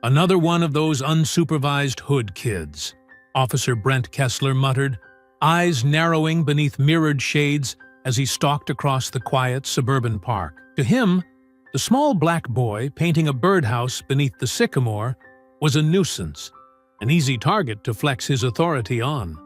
Another one of those unsupervised hood kids, Officer Brent Kessler muttered, eyes narrowing beneath mirrored shades as he stalked across the quiet suburban park. To him, the small black boy painting a birdhouse beneath the sycamore was a nuisance, an easy target to flex his authority on.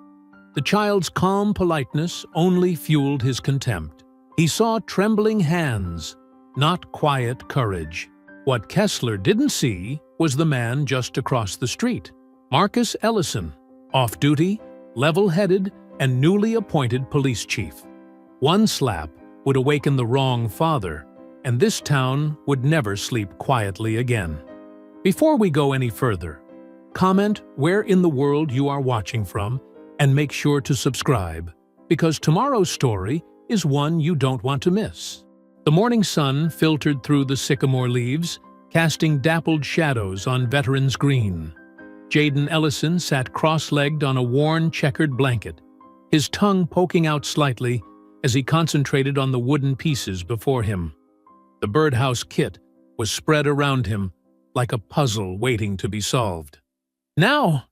The child's calm politeness only fueled his contempt. He saw trembling hands, not quiet courage. What Kessler didn't see was the man just across the street, Marcus Ellison, off-duty, level-headed, and newly appointed police chief. One slap would awaken the wrong father, and this town would never sleep quietly again. Before we go any further, comment where in the world you are watching from and make sure to subscribe, because tomorrow's story is one you don't want to miss. The morning sun filtered through the sycamore leaves, casting dappled shadows on Veterans Green. Jaden Ellison sat cross-legged on a worn, checkered blanket, his tongue poking out slightly as he concentrated on the wooden pieces before him. The birdhouse kit was spread around him like a puzzle waiting to be solved. "Now,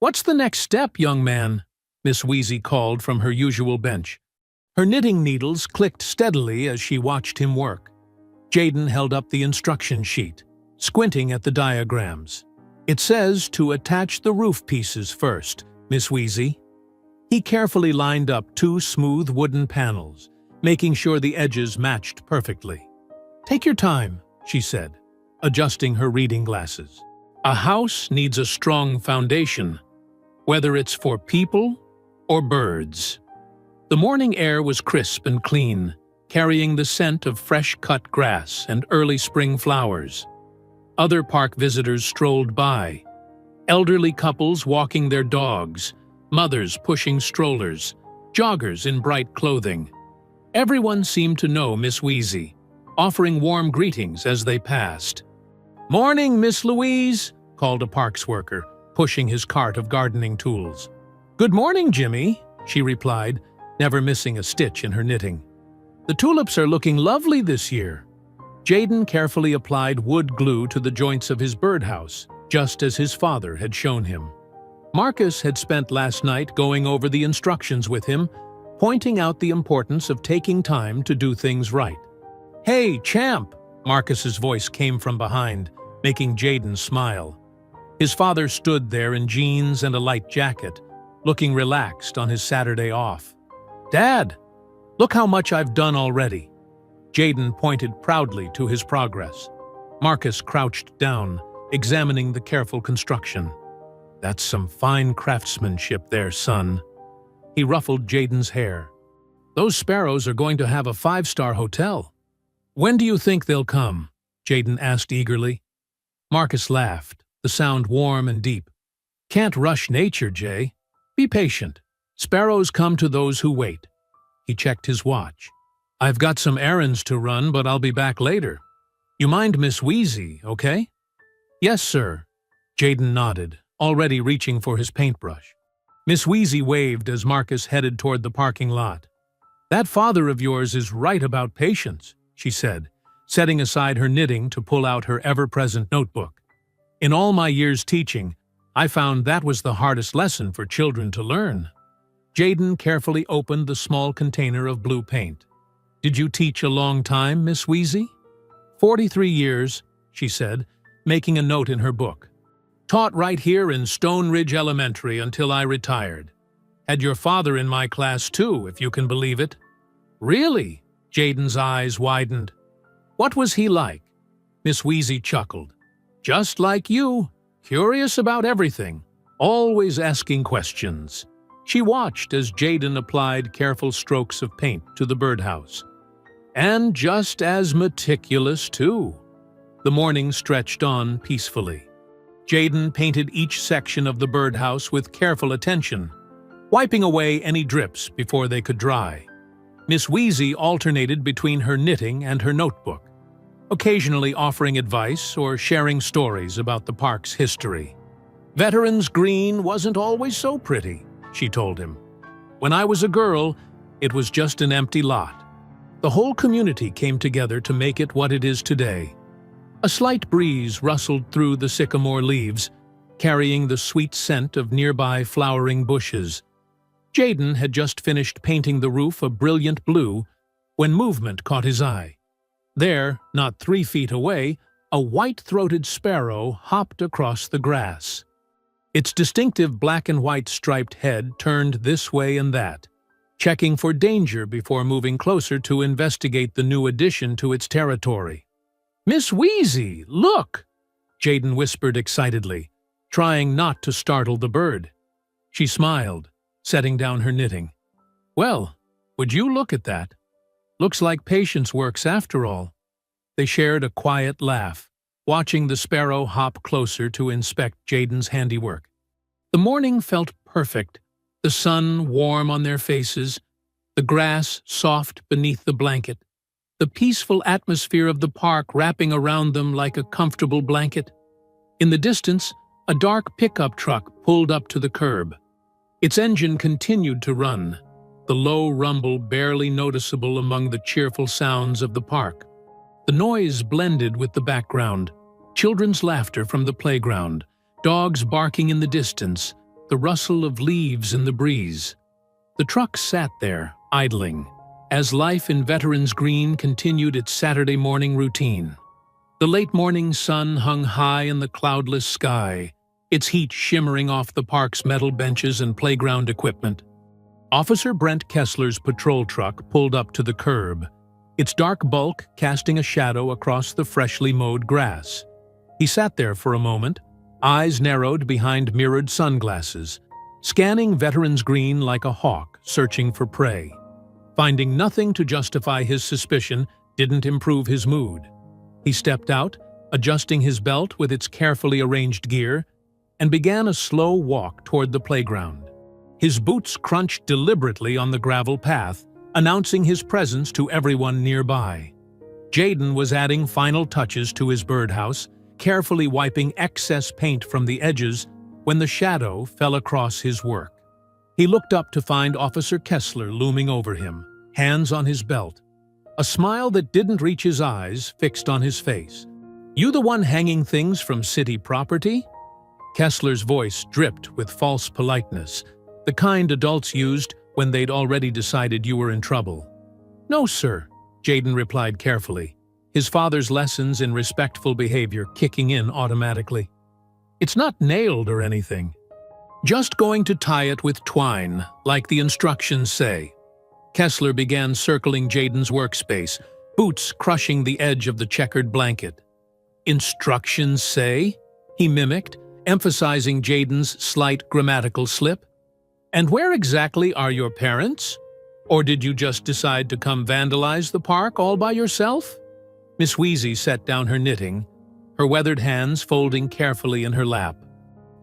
what's the next step, young man?" Miss Wheezy called from her usual bench. Her knitting needles clicked steadily as she watched him work. Jaden held up the instruction sheet, squinting at the diagrams. "It says to attach the roof pieces first, Miss Wheezy." He carefully lined up two smooth wooden panels, making sure the edges matched perfectly. "Take your time," she said, adjusting her reading glasses. "A house needs a strong foundation, whether it's for people or birds." The morning air was crisp and clean, carrying the scent of fresh-cut grass and early spring flowers. Other park visitors strolled by, elderly couples walking their dogs, mothers pushing strollers, joggers in bright clothing. Everyone seemed to know Miss Wheezy, offering warm greetings as they passed. "Morning, Miss Louise," called a parks worker, pushing his cart of gardening tools. "Good morning, Jimmy," she replied, never missing a stitch in her knitting. "The tulips are looking lovely this year." Jaden carefully applied wood glue to the joints of his birdhouse, just as his father had shown him. Marcus had spent last night going over the instructions with him, pointing out the importance of taking time to do things right. "Hey, champ!" Marcus's voice came from behind, making Jaden smile. His father stood there in jeans and a light jacket, looking relaxed on his Saturday off. "Dad, look how much I've done already." Jaden pointed proudly to his progress. Marcus crouched down, examining the careful construction. "That's some fine craftsmanship there, son." He ruffled Jaden's hair. "Those sparrows are going to have a 5-star hotel." "When do you think they'll come?" Jaden asked eagerly. Marcus laughed, the sound warm and deep. "Can't rush nature, Jay. Be patient. Sparrows come to those who wait." He checked his watch. "I've got some errands to run, but I'll be back later. You mind Miss Wheezy, okay?" "Yes, sir." Jaden nodded, already reaching for his paintbrush. Miss Wheezy waved as Marcus headed toward the parking lot. "That father of yours is right about patience," she said, setting aside her knitting to pull out her ever-present notebook. "In all my years teaching, I found that was the hardest lesson for children to learn." Jaden carefully opened the small container of blue paint. "Did you teach a long time, Miss Wheezy?" 43 years, she said, making a note in her book. "Taught right here in Stone Ridge Elementary until I retired. Had your father in my class too, if you can believe it." "Really?" Jaden's eyes widened. "What was he like?" Miss Wheezy chuckled. "Just like you, curious about everything, always asking questions." She watched as Jaden applied careful strokes of paint to the birdhouse. "And just as meticulous, too." The morning stretched on peacefully. Jaden painted each section of the birdhouse with careful attention, wiping away any drips before they could dry. Miss Wheezy alternated between her knitting and her notebook, occasionally offering advice or sharing stories about the park's history. "Veterans Green wasn't always so pretty," she told him. "When I was a girl, it was just an empty lot. The whole community came together to make it what it is today. A slight breeze rustled through the sycamore leaves, carrying the sweet scent of nearby flowering bushes. Jayden had just finished painting the roof a brilliant blue when movement caught his eye. There, not 3 feet away, a white-throated sparrow hopped across the grass. Its distinctive black and white striped head turned this way and that, checking for danger before moving closer to investigate the new addition to its territory. "Miss Wheezy, look!" Jayden whispered excitedly, trying not to startle the bird. She smiled, setting down her knitting. "Well, would you look at that? Looks like patience works after all." They shared a quiet laugh, watching the sparrow hop closer to inspect Jayden's handiwork. The morning felt perfect, the sun warm on their faces, the grass soft beneath the blanket, the peaceful atmosphere of the park wrapping around them like a comfortable blanket. In the distance, a dark pickup truck pulled up to the curb. Its engine continued to run, the low rumble barely noticeable among the cheerful sounds of the park. The noise blended with the background, children's laughter from the playground, dogs barking in the distance, the rustle of leaves in the breeze. The truck sat there, idling, as life in Veterans Green continued its Saturday morning routine. The late morning sun hung high in the cloudless sky, its heat shimmering off the park's metal benches and playground equipment. Officer Brent Kessler's patrol truck pulled up to the curb, its dark bulk casting a shadow across the freshly mowed grass. He sat there for a moment, eyes narrowed behind mirrored sunglasses, scanning Veterans Green like a hawk searching for prey. Finding nothing to justify his suspicion didn't improve his mood. He stepped out, adjusting his belt with its carefully arranged gear, and began a slow walk toward the playground. His boots crunched deliberately on the gravel path, announcing his presence to everyone nearby. Jayden was adding final touches to his birdhouse, carefully wiping excess paint from the edges when the shadow fell across his work. He looked up to find Officer Kessler looming over him, hands on his belt, a smile that didn't reach his eyes fixed on his face. "You the one hanging things from city property?" Kessler's voice dripped with false politeness, the kind adults used when they'd already decided you were in trouble. "No, sir," Jayden replied carefully, his father's lessons in respectful behavior kicking in automatically. "It's not nailed or anything. Just going to tie it with twine, like the instructions say." Kessler began circling Jayden's workspace, boots crushing the edge of the checkered blanket. "Instructions say?" he mimicked, emphasizing Jayden's slight grammatical slip. "And where exactly are your parents? Or did you just decide to come vandalize the park all by yourself?" Miss Wheezy set down her knitting, her weathered hands folding carefully in her lap.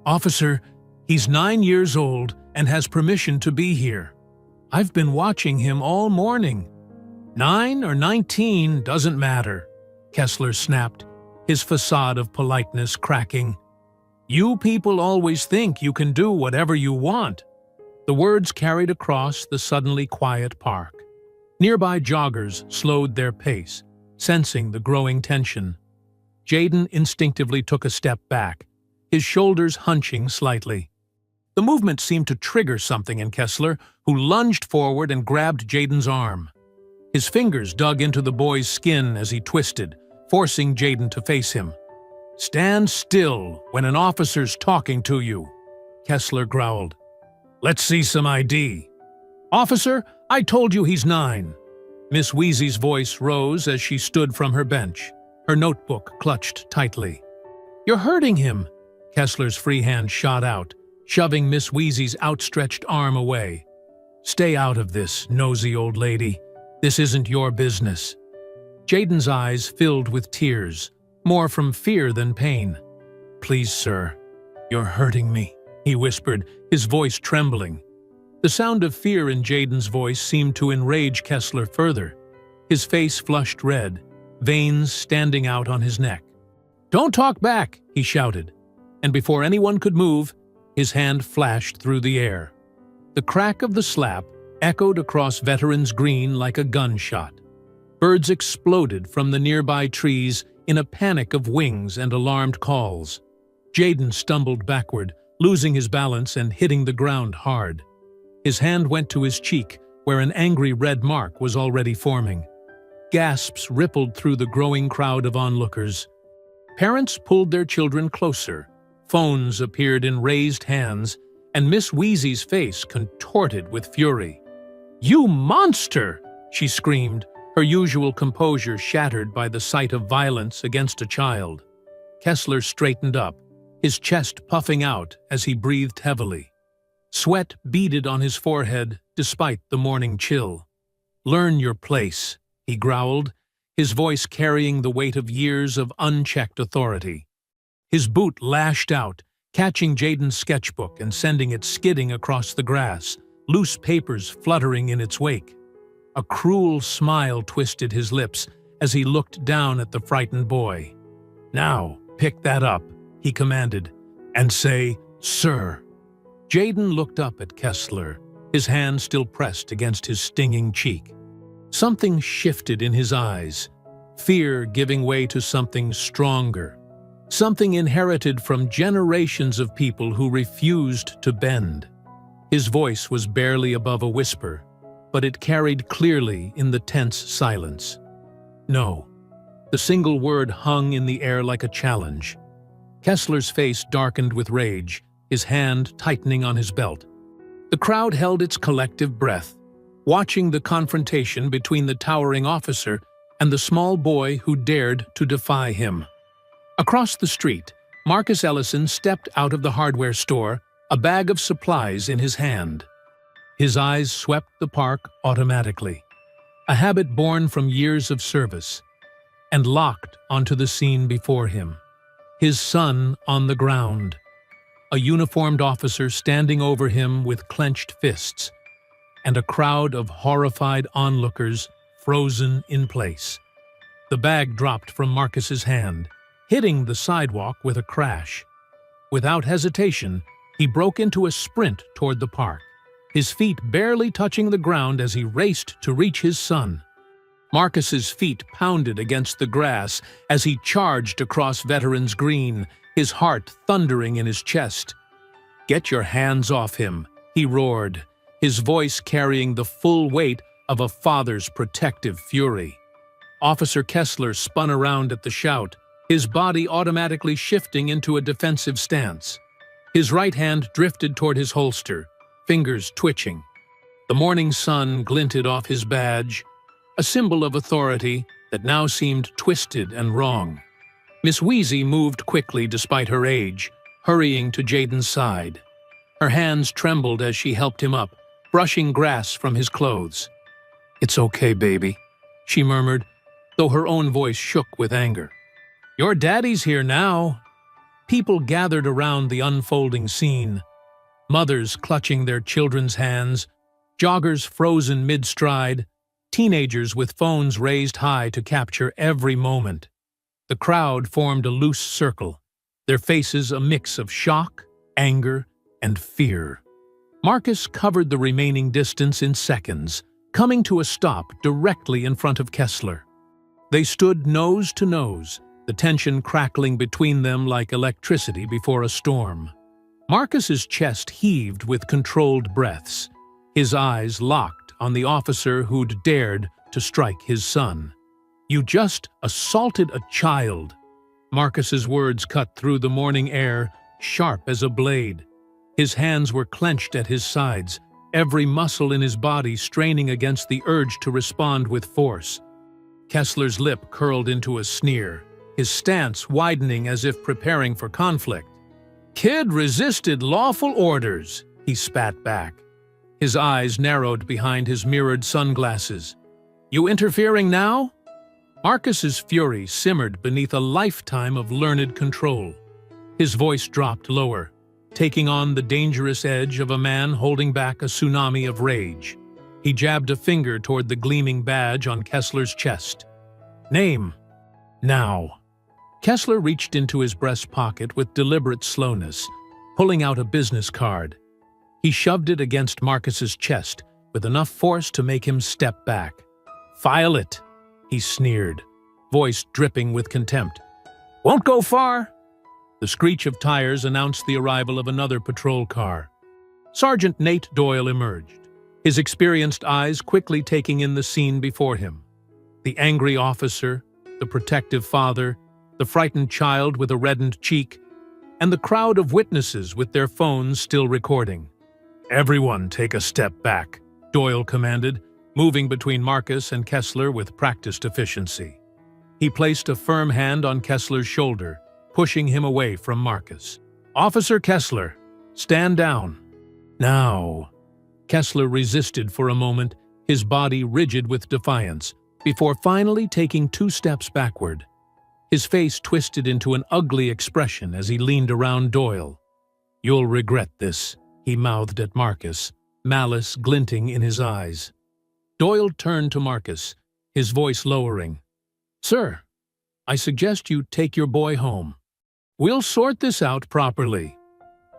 "Officer, he's 9 years old and has permission to be here. I've been watching him all morning." "9 or 19 doesn't matter," Kessler snapped, his facade of politeness cracking. "You people always think you can do whatever you want." The words carried across the suddenly quiet park. Nearby joggers slowed their pace, sensing the growing tension. Jayden instinctively took a step back, his shoulders hunching slightly. The movement seemed to trigger something in Kessler, who lunged forward and grabbed Jayden's arm. His fingers dug into the boy's skin as he twisted, forcing Jayden to face him. "Stand still when an officer's talking to you," Kessler growled. "Let's see some ID." "Officer, I told you he's 9. Miss Wheezy's voice rose as she stood from her bench, her notebook clutched tightly. "You're hurting him." Kessler's free hand shot out, shoving Miss Wheezy's outstretched arm away. "Stay out of this, nosy old lady. This isn't your business." Jayden's eyes filled with tears, more from fear than pain. "Please, sir, you're hurting me," he whispered, his voice trembling. The sound of fear in Jayden's voice seemed to enrage Kessler further. His face flushed red, veins standing out on his neck. "Don't talk back," he shouted, and before anyone could move, his hand flashed through the air. The crack of the slap echoed across Veterans Green like a gunshot. Birds exploded from the nearby trees in a panic of wings and alarmed calls. Jaden stumbled backward, losing his balance and hitting the ground hard. His hand went to his cheek, where an angry red mark was already forming. Gasps rippled through the growing crowd of onlookers. Parents pulled their children closer. Phones appeared in raised hands, and Miss Wheezy's face contorted with fury. "You monster!" she screamed, her usual composure shattered by the sight of violence against a child. Kessler straightened up, his chest puffing out as he breathed heavily. Sweat beaded on his forehead despite the morning chill. "Learn your place," he growled, his voice carrying the weight of years of unchecked authority. His boot lashed out, catching Jaden's sketchbook and sending it skidding across the grass, loose papers fluttering in its wake. A cruel smile twisted his lips as he looked down at the frightened boy. "Now, pick that up," he commanded, "and say, 'Sir.'" Jaden looked up at Kessler, his hand still pressed against his stinging cheek. Something shifted in his eyes, fear giving way to something stronger. Something inherited from generations of people who refused to bend. His voice was barely above a whisper, but it carried clearly in the tense silence. "No." The single word hung in the air like a challenge. Kessler's face darkened with rage, his hand tightening on his belt. The crowd held its collective breath, watching the confrontation between the towering officer and the small boy who dared to defy him. Across the street, Marcus Ellison stepped out of the hardware store, a bag of supplies in his hand. His eyes swept the park automatically, a habit born from years of service, and locked onto the scene before him. His son on the ground, a uniformed officer standing over him with clenched fists, and a crowd of horrified onlookers frozen in place. The bag dropped from Marcus's hand, hitting the sidewalk with a crash. Without hesitation, he broke into a sprint toward the park, his feet barely touching the ground as he raced to reach his son. Marcus's feet pounded against the grass as he charged across Veterans Green, his heart thundering in his chest. "Get your hands off him," he roared, his voice carrying the full weight of a father's protective fury. Officer Kessler spun around at the shout, his body automatically shifting into a defensive stance. His right hand drifted toward his holster, fingers twitching. The morning sun glinted off his badge, a symbol of authority that now seemed twisted and wrong. Miss Wheezy moved quickly despite her age, hurrying to Jaden's side. Her hands trembled as she helped him up, brushing grass from his clothes. "It's okay, baby," she murmured, though her own voice shook with anger. "Your daddy's here now." People gathered around the unfolding scene, mothers clutching their children's hands, joggers frozen mid-stride, teenagers with phones raised high to capture every moment. The crowd formed a loose circle, their faces a mix of shock, anger, and fear. Marcus covered the remaining distance in seconds, coming to a stop directly in front of Kessler. They stood nose to nose, the tension crackling between them like electricity before a storm. Marcus's chest heaved with controlled breaths, his eyes locked on the officer who'd dared to strike his son. "You just assaulted a child." Marcus's words cut through the morning air, sharp as a blade. His hands were clenched at his sides, every muscle in his body straining against the urge to respond with force. Kessler's lip curled into a sneer, his stance widening as if preparing for conflict. "Kid resisted lawful orders," he spat back. His eyes narrowed behind his mirrored sunglasses. "You interfering now?" Marcus's fury simmered beneath a lifetime of learned control. His voice dropped lower, taking on the dangerous edge of a man holding back a tsunami of rage. He jabbed a finger toward the gleaming badge on Kessler's chest. "Name." "Now." Kessler reached into his breast pocket with deliberate slowness, pulling out a business card. He shoved it against Marcus's chest with enough force to make him step back. "File it," he sneered, voice dripping with contempt. "Won't go far!" The screech of tires announced the arrival of another patrol car. Sergeant Nate Doyle emerged, his experienced eyes quickly taking in the scene before him. The angry officer, the protective father, the frightened child with a reddened cheek, and the crowd of witnesses with their phones still recording. "Everyone take a step back," Doyle commanded, moving between Marcus and Kessler with practiced efficiency. He placed a firm hand on Kessler's shoulder, pushing him away from Marcus. "Officer Kessler, stand down." "Now." Kessler resisted for a moment, his body rigid with defiance, before finally taking 2 steps backward. His face twisted into an ugly expression as he leaned around Doyle. "You'll regret this," he mouthed at Marcus, malice glinting in his eyes. Doyle turned to Marcus, his voice lowering. "Sir, I suggest you take your boy home. We'll sort this out properly."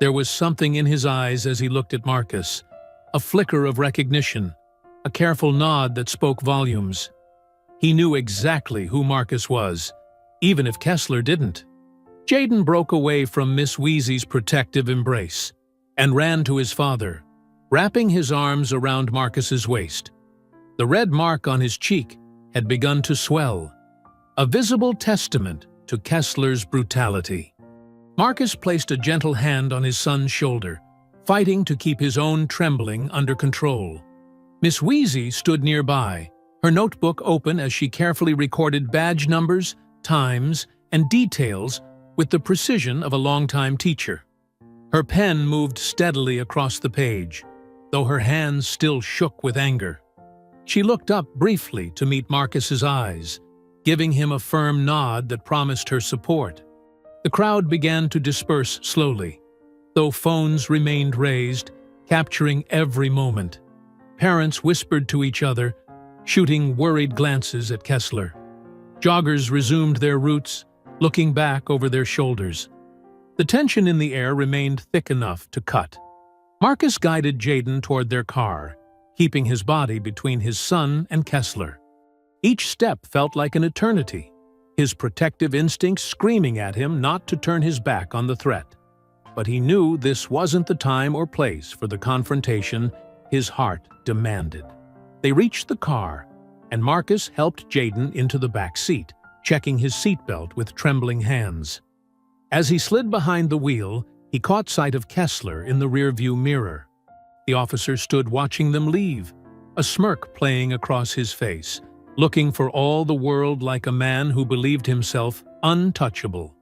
There was something in his eyes as he looked at Marcus, a flicker of recognition, a careful nod that spoke volumes. He knew exactly who Marcus was, even if Kessler didn't. Jayden broke away from Miss Wheezy's protective embrace and ran to his father, wrapping his arms around Marcus's waist. The red mark on his cheek had begun to swell, a visible testament to Kessler's brutality. Marcus placed a gentle hand on his son's shoulder, fighting to keep his own trembling under control. Miss Wheezy stood nearby, her notebook open as she carefully recorded badge numbers, times, and details with the precision of a longtime teacher. Her pen moved steadily across the page, though her hands still shook with anger. She looked up briefly to meet Marcus's eyes, giving him a firm nod that promised her support. The crowd began to disperse slowly, though phones remained raised, capturing every moment. Parents whispered to each other, shooting worried glances at Kessler. Joggers resumed their routes, looking back over their shoulders. The tension in the air remained thick enough to cut. Marcus guided Jayden toward their car, keeping his body between his son and Kessler. Each step felt like an eternity, his protective instincts screaming at him not to turn his back on the threat. But he knew this wasn't the time or place for the confrontation his heart demanded. They reached the car, and Marcus helped Jayden into the back seat, checking his seatbelt with trembling hands. As he slid behind the wheel, he caught sight of Kessler in the rearview mirror. The officer stood watching them leave, a smirk playing across his face, looking for all the world like a man who believed himself untouchable.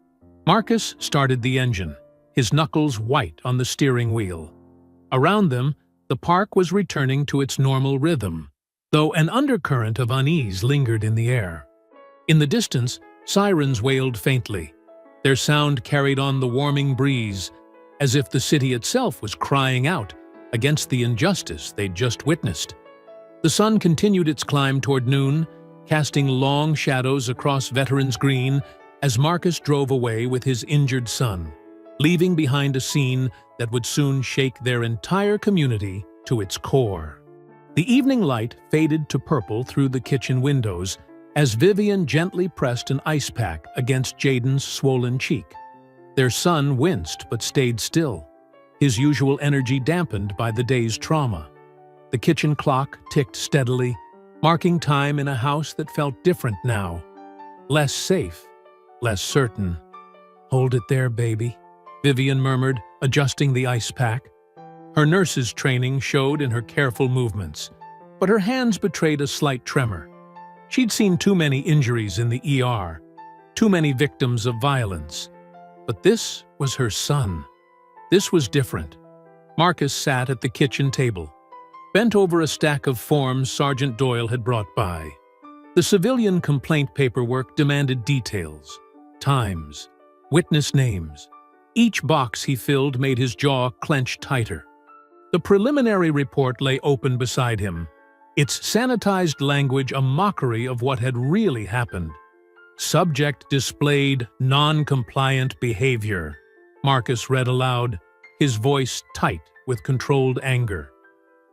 Marcus started the engine, his knuckles white on the steering wheel. Around them, the park was returning to its normal rhythm, though an undercurrent of unease lingered in the air. In the distance, sirens wailed faintly. Their sound carried on the warming breeze, as if the city itself was crying out against the injustice they'd just witnessed. The sun continued its climb toward noon, casting long shadows across Veterans Green as Marcus drove away with his injured son, leaving behind a scene that would soon shake their entire community to its core. The evening light faded to purple through the kitchen windows as Vivian gently pressed an ice pack against Jayden's swollen cheek. Their son winced but stayed still, his usual energy dampened by the day's trauma. The kitchen clock ticked steadily, marking time in a house that felt different now. Less safe, less certain. "Hold it there, baby," Vivian murmured, adjusting the ice pack. Her nurse's training showed in her careful movements, but her hands betrayed a slight tremor. She'd seen too many injuries in the ER, too many victims of violence. But this was her son. This was different. Marcus sat at the kitchen table, bent over a stack of forms Sergeant Doyle had brought by. The civilian complaint paperwork demanded details, times, witness names. Each box he filled made his jaw clench tighter. The preliminary report lay open beside him, its sanitized language a mockery of what had really happened. "Subject displayed non-compliant behavior," Marcus read aloud, his voice tight with controlled anger.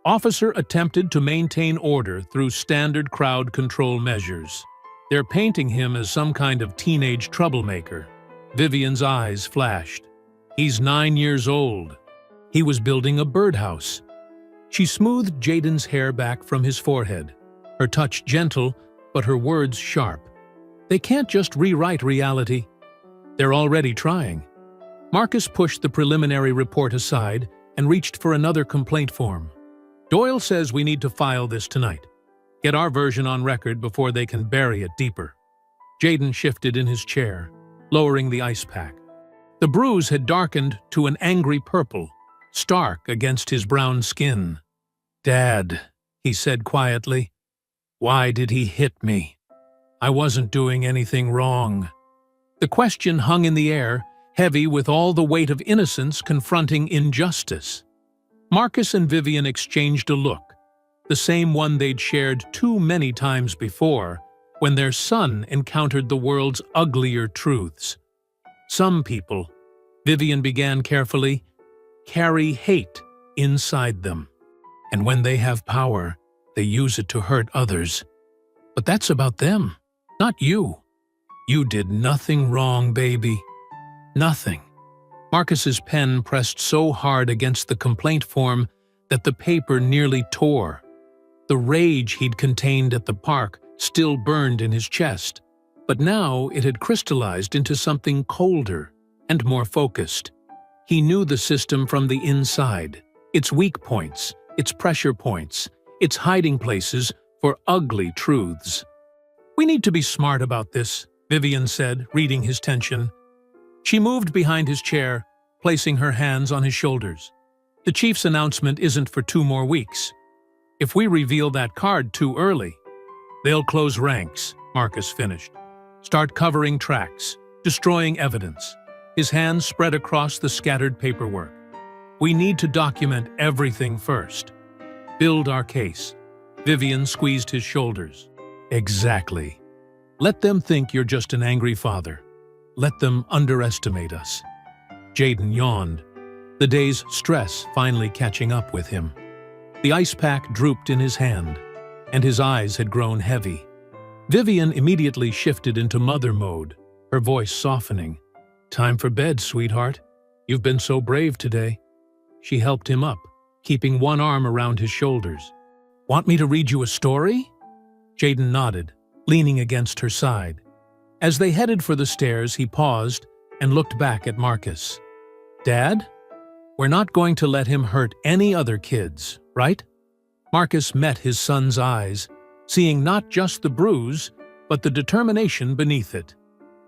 "Officer attempted to maintain order through standard crowd control measures." They're painting him as some kind of teenage troublemaker. Vivian's eyes flashed. He's 9 years old. He was building a birdhouse. She smoothed Jaden's hair back from his forehead, her touch gentle, but her words sharp. They can't just rewrite reality. They're already trying. Marcus pushed the preliminary report aside and reached for another complaint form. Doyle says we need to file this tonight. Get our version on record before they can bury it deeper. Jaden shifted in his chair, lowering the ice pack. The bruise had darkened to an angry purple, stark against his brown skin. "Dad," he said quietly, "why did he hit me? I wasn't doing anything wrong." The question hung in the air, heavy with all the weight of innocence confronting injustice. Marcus and Vivian exchanged a look, the same one they'd shared too many times before, when their son encountered the world's uglier truths. Some people, Vivian began carefully, carry hate inside them. And when they have power, they use it to hurt others. But that's about them, not you. You did nothing wrong, baby. Nothing. Marcus's pen pressed so hard against the complaint form that the paper nearly tore. The rage he'd contained at the park still burned in his chest, but now it had crystallized into something colder and more focused. He knew the system from the inside, its weak points, its pressure points, its hiding places for ugly truths. "We need to be smart about this," Vivian said, reading his tension. She moved behind his chair, placing her hands on his shoulders. "The chief's announcement isn't for 2 more weeks. If we reveal that card too early, they'll close ranks," Marcus finished. "Start covering tracks, destroying evidence." His hands spread across the scattered paperwork. "We need to document everything first. Build our case." Vivian squeezed his shoulders. "Exactly. Let them think you're just an angry father. Let them underestimate us." Jaden yawned, the day's stress finally catching up with him. The ice pack drooped in his hand, and his eyes had grown heavy. Vivian immediately shifted into mother mode, her voice softening. "Time for bed, sweetheart. You've been so brave today." She helped him up, keeping one arm around his shoulders. "Want me to read you a story?" Jaden nodded, leaning against her side. As they headed for the stairs, he paused and looked back at Marcus. "Dad, we're not going to let him hurt any other kids, right?" Marcus met his son's eyes, seeing not just the bruise, but the determination beneath it.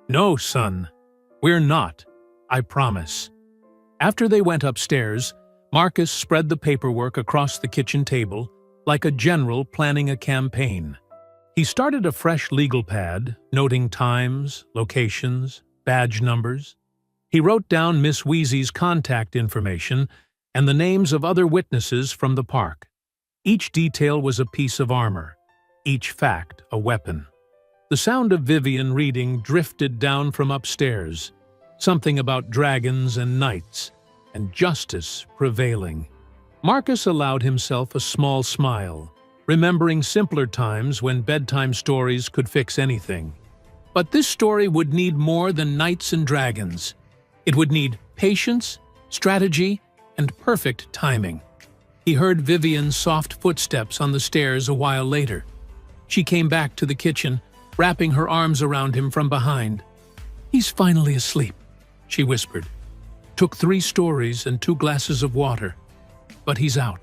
"No, son, we're not, I promise." After they went upstairs, Marcus spread the paperwork across the kitchen table like a general planning a campaign. He started a fresh legal pad, noting times, locations, badge numbers. He wrote down Miss Wheezy's contact information and the names of other witnesses from the park. Each detail was a piece of armor, each fact a weapon. The sound of Vivian reading drifted down from upstairs, something about dragons and knights, and justice prevailing. Marcus allowed himself a small smile, remembering simpler times when bedtime stories could fix anything. But this story would need more than knights and dragons. It would need patience, strategy, and perfect timing. He heard Vivian's soft footsteps on the stairs a while later. She came back to the kitchen, wrapping her arms around him from behind. "He's finally asleep," she whispered. "Took 3 stories and 2 glasses of water. But he's out."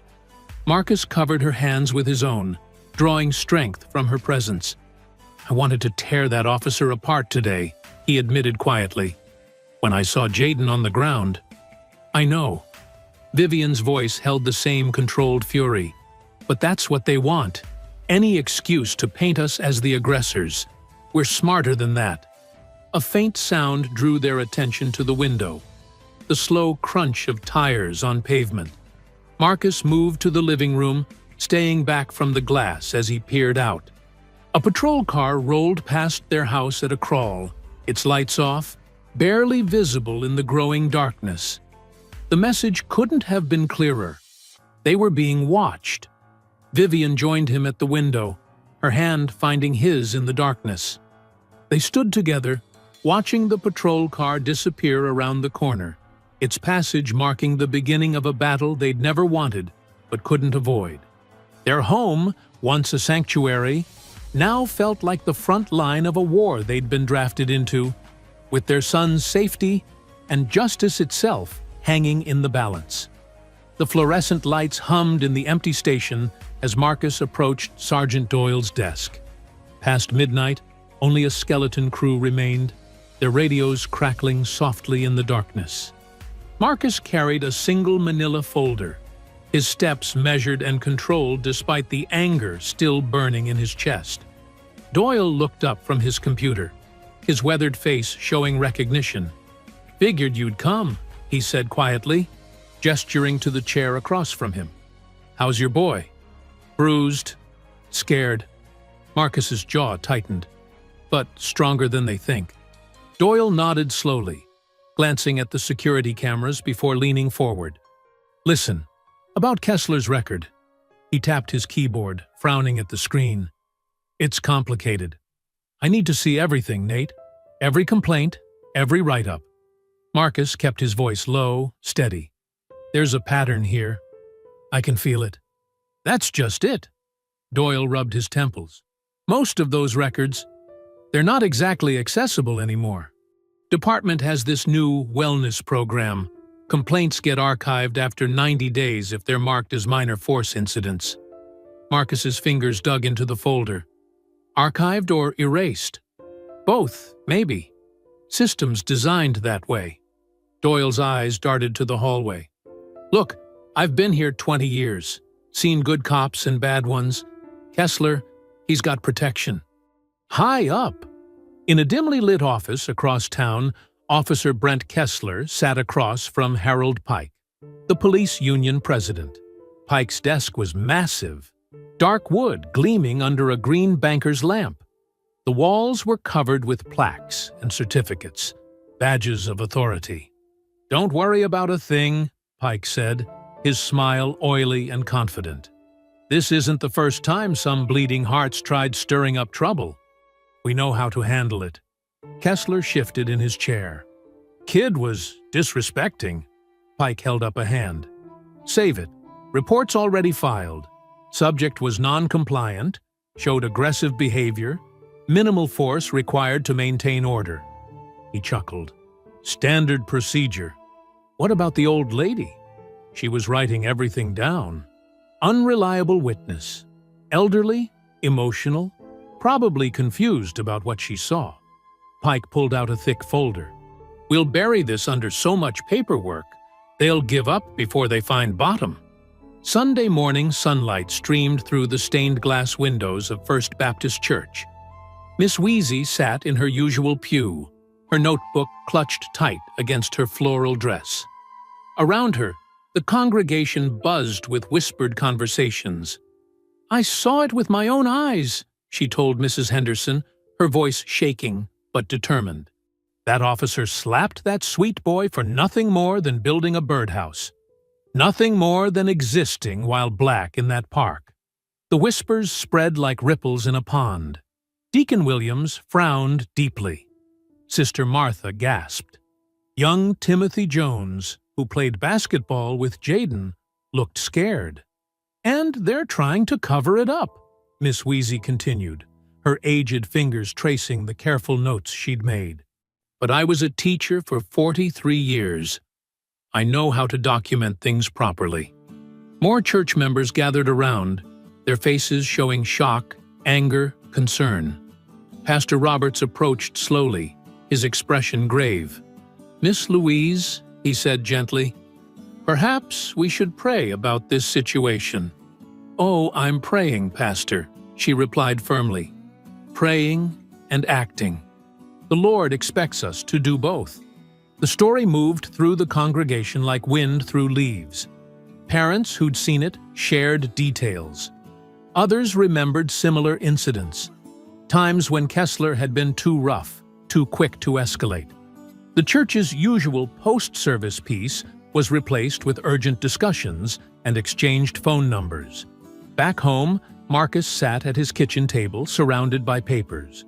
Marcus covered her hands with his own, drawing strength from her presence. "I wanted to tear that officer apart today," he admitted quietly. "When I saw Jaden on the ground." "I know." Vivian's voice held the same controlled fury. "But that's what they want. Any excuse to paint us as the aggressors. We're smarter than that." A faint sound drew their attention to the window, the slow crunch of tires on pavement. Marcus moved to the living room, staying back from the glass as he peered out. A patrol car rolled past their house at a crawl, its lights off, barely visible in the growing darkness. The message couldn't have been clearer. They were being watched. Vivian joined him at the window, her hand finding his in the darkness. They stood together, watching the patrol car disappear around the corner, its passage marking the beginning of a battle they'd never wanted but couldn't avoid. Their home, once a sanctuary, now felt like the front line of a war they'd been drafted into, with their son's safety and justice itself hanging in the balance. The fluorescent lights hummed in the empty station as Marcus approached Sergeant Doyle's desk. Past midnight, only a skeleton crew remained, their radios crackling softly in the darkness. Marcus carried a single manila folder, his steps measured and controlled despite the anger still burning in his chest. Doyle looked up from his computer, his weathered face showing recognition. "Figured you'd come," he said quietly, gesturing to the chair across from him. "How's your boy?" "Bruised, scared." Marcus's jaw tightened, but stronger than they think. Doyle nodded slowly, glancing at the security cameras before leaning forward. "Listen, about Kessler's record." He tapped his keyboard, frowning at the screen. "It's complicated. I need to see everything, Nate. Every complaint, every write-up." Marcus kept his voice low, steady. "There's a pattern here. I can feel it." "That's just it." Doyle rubbed his temples. "Most of those records, they're not exactly accessible anymore. Department has this new wellness program. Complaints get archived after 90 days if they're marked as minor force incidents." Marcus's fingers dug into the folder. "Archived or erased?" "Both, maybe. Systems designed that way." Doyle's eyes darted to the hallway. "Look, I've been here 20 years, seen good cops and bad ones. Kessler, he's got protection." High up, in a dimly lit office across town, Officer Brent Kessler sat across from Harold Pike, the police union president. Pike's desk was massive, dark wood gleaming under a green banker's lamp. The walls were covered with plaques and certificates, badges of authority. "Don't worry about a thing," Pike said, his smile oily and confident. "This isn't the first time some bleeding hearts tried stirring up trouble. We know how to handle it." Kessler shifted in his chair. "Kid was disrespecting." Pike held up a hand. "Save it. Reports already filed. Subject was non-compliant, showed aggressive behavior, minimal force required to maintain order." He chuckled. "Standard procedure. What about the old lady? She was writing everything down. Unreliable witness. Elderly, emotional, probably confused about what she saw." Pike pulled out a thick folder. "We'll bury this under so much paperwork, they'll give up before they find bottom." Sunday morning sunlight streamed through the stained glass windows of First Baptist Church. Miss Wheezy sat in her usual pew, her notebook clutched tight against her floral dress. Around her, the congregation buzzed with whispered conversations. "I saw it with my own eyes," she told Mrs. Henderson, her voice shaking but determined. "That officer slapped that sweet boy for nothing more than building a birdhouse. Nothing more than existing while black in that park." The whispers spread like ripples in a pond. Deacon Williams frowned deeply. Sister Martha gasped. Young Timothy Jones, who played basketball with Jaden, looked scared. "And they're trying to cover it up," Miss Wheezy continued, her aged fingers tracing the careful notes she'd made. "But I was a teacher for 43 years. I know how to document things properly." More church members gathered around, their faces showing shock, anger, concern. Pastor Roberts approached slowly, his expression grave. "Miss Louise," he said gently, "perhaps we should pray about this situation." "Oh, I'm praying, Pastor," she replied firmly. "Praying and acting. The Lord expects us to do both." The story moved through the congregation like wind through leaves. Parents who'd seen it shared details. Others remembered similar incidents, times when Kessler had been too rough, too quick to escalate. The church's usual post-service piece was replaced with urgent discussions and exchanged phone numbers. Back home, Marcus sat at his kitchen table surrounded by papers.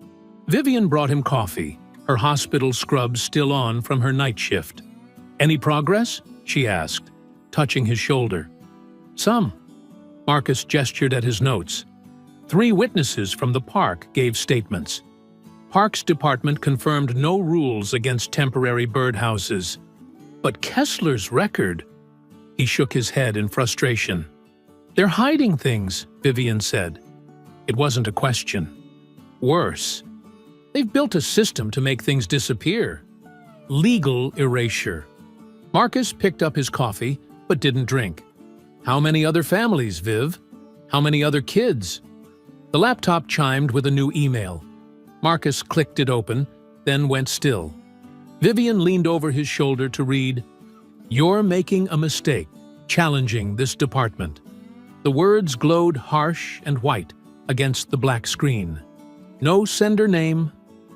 Vivian brought him coffee, her hospital scrubs still on from her night shift. "Any progress?" she asked, touching his shoulder. "Some." Marcus gestured at his notes. 3 witnesses from the park gave statements. Parks Department confirmed no rules against temporary birdhouses. But Kessler's record? He shook his head in frustration. "They're hiding things," Vivian said. It wasn't a question. Worse. They've built a system to make things disappear. Legal erasure. Marcus picked up his coffee, but didn't drink. "How many other families, Viv? How many other kids?" The laptop chimed with a new email. Marcus clicked it open, then went still. Vivian leaned over his shoulder to read, "You're making a mistake, challenging this department." The words glowed harsh and white against the black screen. No sender name,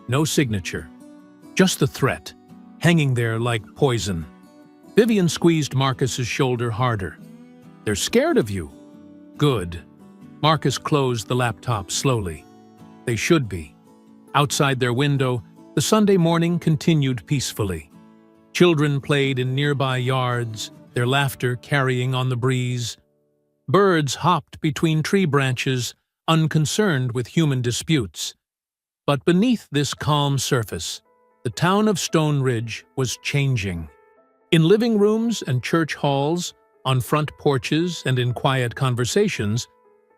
no signature. Just the threat, hanging there like poison. Vivian squeezed Marcus's shoulder harder. "They're scared of you." "Good." Marcus closed the laptop slowly. They should be. Outside their window, the Sunday morning continued peacefully. Children played in nearby yards, their laughter carrying on the breeze. Birds hopped between tree branches, unconcerned with human disputes. But beneath this calm surface, the town of Stone Ridge was changing. In living rooms and church halls, on front porches and in quiet conversations,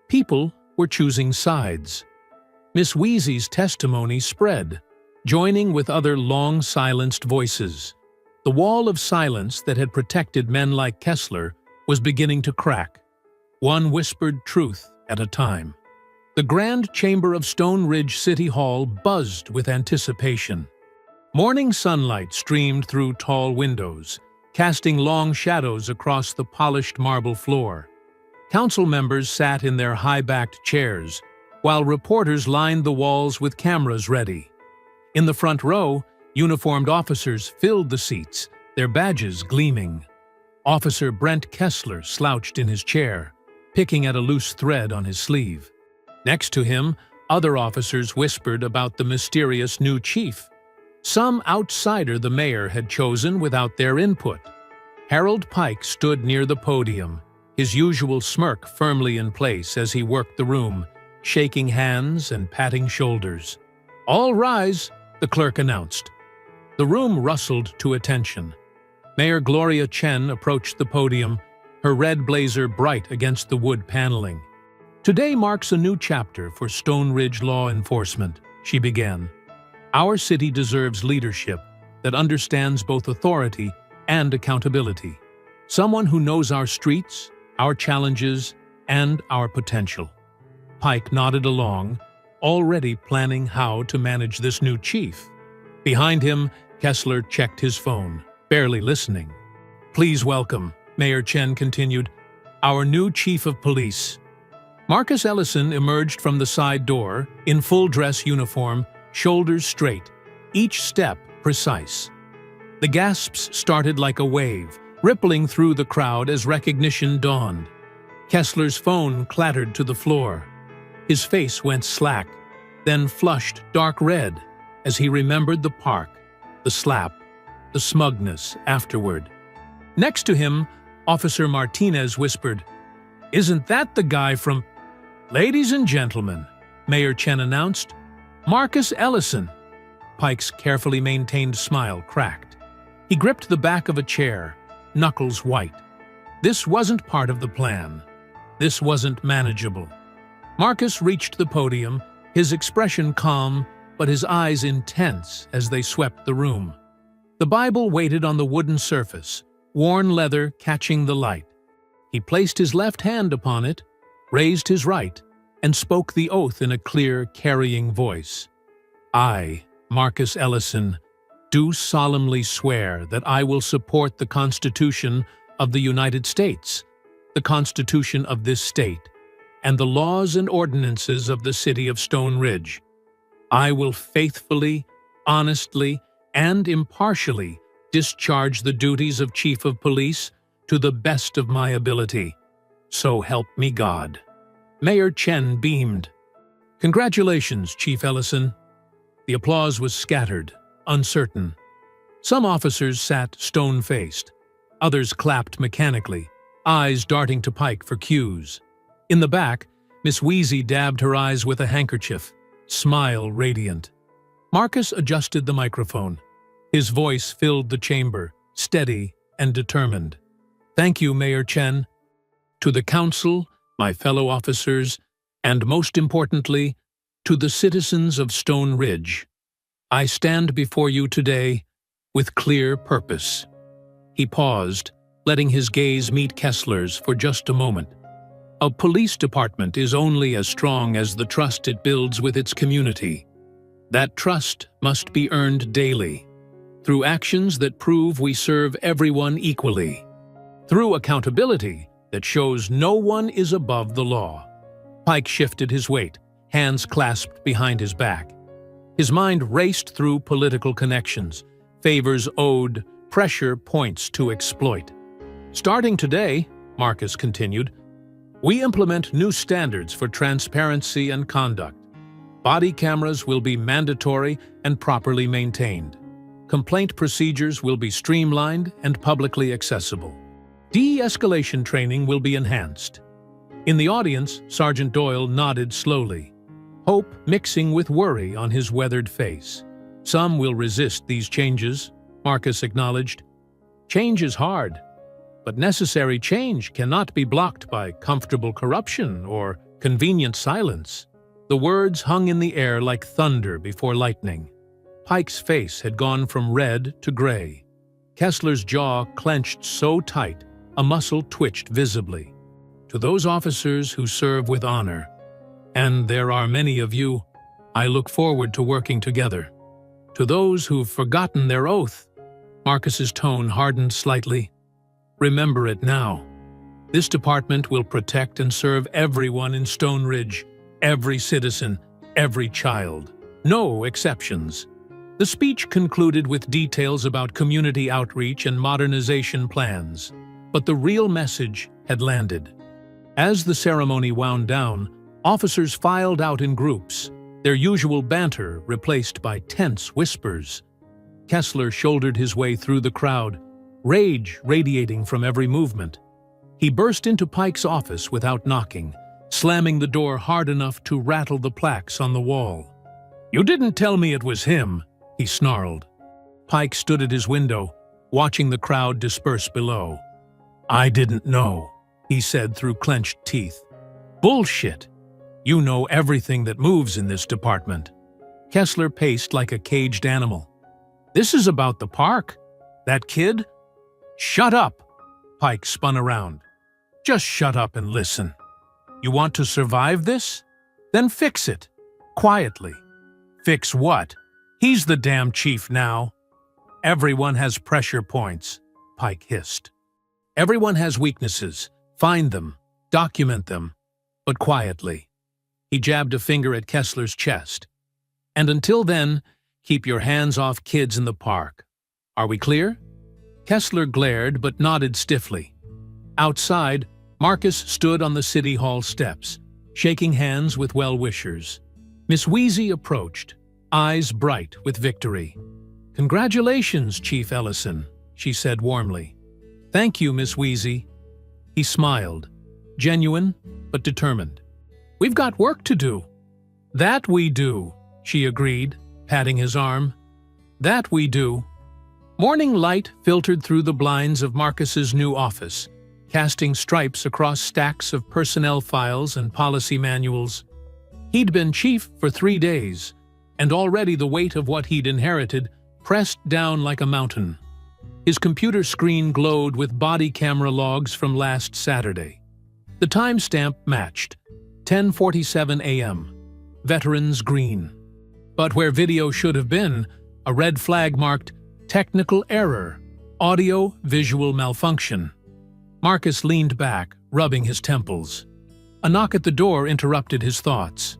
people were choosing sides. Miss Wheezy's testimony spread, joining with other long-silenced voices. The wall of silence that had protected men like Kessler was beginning to crack, one whispered truth at a time. The grand chamber of Stone Ridge City Hall buzzed with anticipation. Morning sunlight streamed through tall windows, casting long shadows across the polished marble floor. Council members sat in their high-backed chairs, while reporters lined the walls with cameras ready. In the front row, uniformed officers filled the seats, their badges gleaming. Officer Brent Kessler slouched in his chair, picking at a loose thread on his sleeve. Next to him, other officers whispered about the mysterious new chief, some outsider the mayor had chosen without their input. Harold Pike stood near the podium, his usual smirk firmly in place as he worked the room, shaking hands and patting shoulders. "All rise," the clerk announced. The room rustled to attention. Mayor Gloria Chen approached the podium, her red blazer bright against the wood paneling. "Today marks a new chapter for Stone Ridge law enforcement," she began. "Our city deserves leadership that understands both authority and accountability. Someone who knows our streets, our challenges, and our potential." Pike nodded along, already planning how to manage this new chief. Behind him, Kessler checked his phone, barely listening. "Please welcome," Mayor Chen continued, "our new chief of police." Marcus Ellison emerged from the side door, in full dress uniform, shoulders straight, each step precise. The gasps started like a wave, rippling through the crowd as recognition dawned. Kessler's phone clattered to the floor. His face went slack, then flushed dark red as he remembered the park, the slap, the smugness afterward. Next to him, Officer Martinez whispered, "Isn't that the guy from—" "Ladies and gentlemen," Mayor Chen announced, "Marcus Ellison." Pike's carefully maintained smile cracked. He gripped the back of a chair, knuckles white. This wasn't part of the plan. This wasn't manageable. Marcus reached the podium, his expression calm, but his eyes intense as they swept the room. The Bible waited on the wooden surface, worn leather catching the light. He placed his left hand upon it, raised his right, and spoke the oath in a clear, carrying voice. "I, Marcus Ellison, do solemnly swear that I will support the Constitution of the United States, the Constitution of this state, and the laws and ordinances of the city of Stone Ridge. I will faithfully, honestly, and impartially discharge the duties of Chief of Police to the best of my ability. So help me God." Mayor Chen beamed. "Congratulations, Chief Ellison." The applause was scattered, uncertain. Some officers sat stone-faced. Others clapped mechanically, eyes darting to Pike for cues. In the back, Miss Wheezy dabbed her eyes with a handkerchief, smile radiant. Marcus adjusted the microphone. His voice filled the chamber, steady and determined. "Thank you, Mayor Chen. To the council, my fellow officers, and most importantly, to the citizens of Stone Ridge. I stand before you today with clear purpose." He paused, letting his gaze meet Kessler's for just a moment. A police department is only as strong as the trust it builds with its community. That trust must be earned daily, through actions that prove we serve everyone equally, through accountability that shows no one is above the law. Pike shifted his weight, hands clasped behind his back. His mind raced through political connections, favors owed, pressure points to exploit. "Starting today," Marcus continued, "we implement new standards for transparency and conduct. Body cameras will be mandatory and properly maintained. Complaint procedures will be streamlined and publicly accessible. De-escalation training will be enhanced." In the audience, Sergeant Doyle nodded slowly, hope mixing with worry on his weathered face. "Some will resist these changes," Marcus acknowledged. "Change is hard, but necessary change cannot be blocked by comfortable corruption or convenient silence." The words hung in the air like thunder before lightning. Pike's face had gone from red to gray. Kessler's jaw clenched so tight, a muscle twitched visibly. "To those officers who serve with honor, and there are many of you, I look forward to working together. To those who've forgotten their oath," Marcus's tone hardened slightly, "remember it now. This department will protect and serve everyone in Stone Ridge, every citizen, every child. No exceptions." The speech concluded with details about community outreach and modernization plans, but the real message had landed. As the ceremony wound down, officers filed out in groups, their usual banter replaced by tense whispers. Kessler shouldered his way through the crowd, rage radiating from every movement. He burst into Pike's office without knocking, slamming the door hard enough to rattle the plaques on the wall. "You didn't tell me it was him," he snarled. Pike stood at his window, watching the crowd disperse below. "I didn't know," he said through clenched teeth. "Bullshit! You know everything that moves in this department." Kessler paced like a caged animal. "This is about the park. That kid?" "Shut up!" Pike spun around. "Just shut up and listen. You want to survive this? Then fix it. Quietly." "Fix what? He's the damn chief now." "Everyone has pressure points," Pike hissed. "Everyone has weaknesses. Find them, document them, but quietly." He jabbed a finger at Kessler's chest. "And until then, keep your hands off kids in the park. Are we clear?" Kessler glared but nodded stiffly. Outside, Marcus stood on the City Hall steps, shaking hands with well-wishers. Miss Wheezy approached, eyes bright with victory. "Congratulations, Chief Ellison," she said warmly. "Thank you, Miss Wheezy." He smiled, genuine but determined. "We've got work to do." "That we do," she agreed, patting his arm. "That we do." Morning light filtered through the blinds of Marcus's new office, casting stripes across stacks of personnel files and policy manuals. He'd been chief for 3 days, and already the weight of what he'd inherited pressed down like a mountain. His computer screen glowed with body camera logs from last Saturday. The timestamp matched, 10:47 a.m., Veterans Green. But where video should have been, a red flag marked technical error, audio-visual malfunction. Marcus leaned back, rubbing his temples. A knock at the door interrupted his thoughts.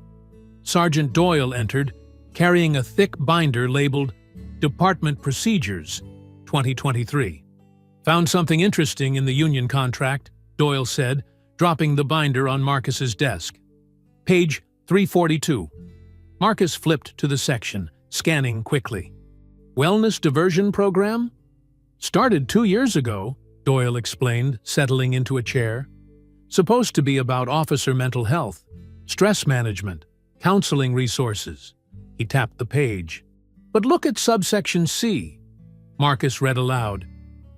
Sergeant Doyle entered, carrying a thick binder labeled Department Procedures, 2023. "Found something interesting in the union contract," Doyle said, dropping the binder on Marcus's desk. "Page 342. Marcus flipped to the section, scanning quickly. Wellness diversion program? Started 2 years ago, Doyle explained, settling into a chair. Supposed to be about officer mental health, stress management, counseling resources. He tapped the page. But look at subsection C. Marcus read aloud.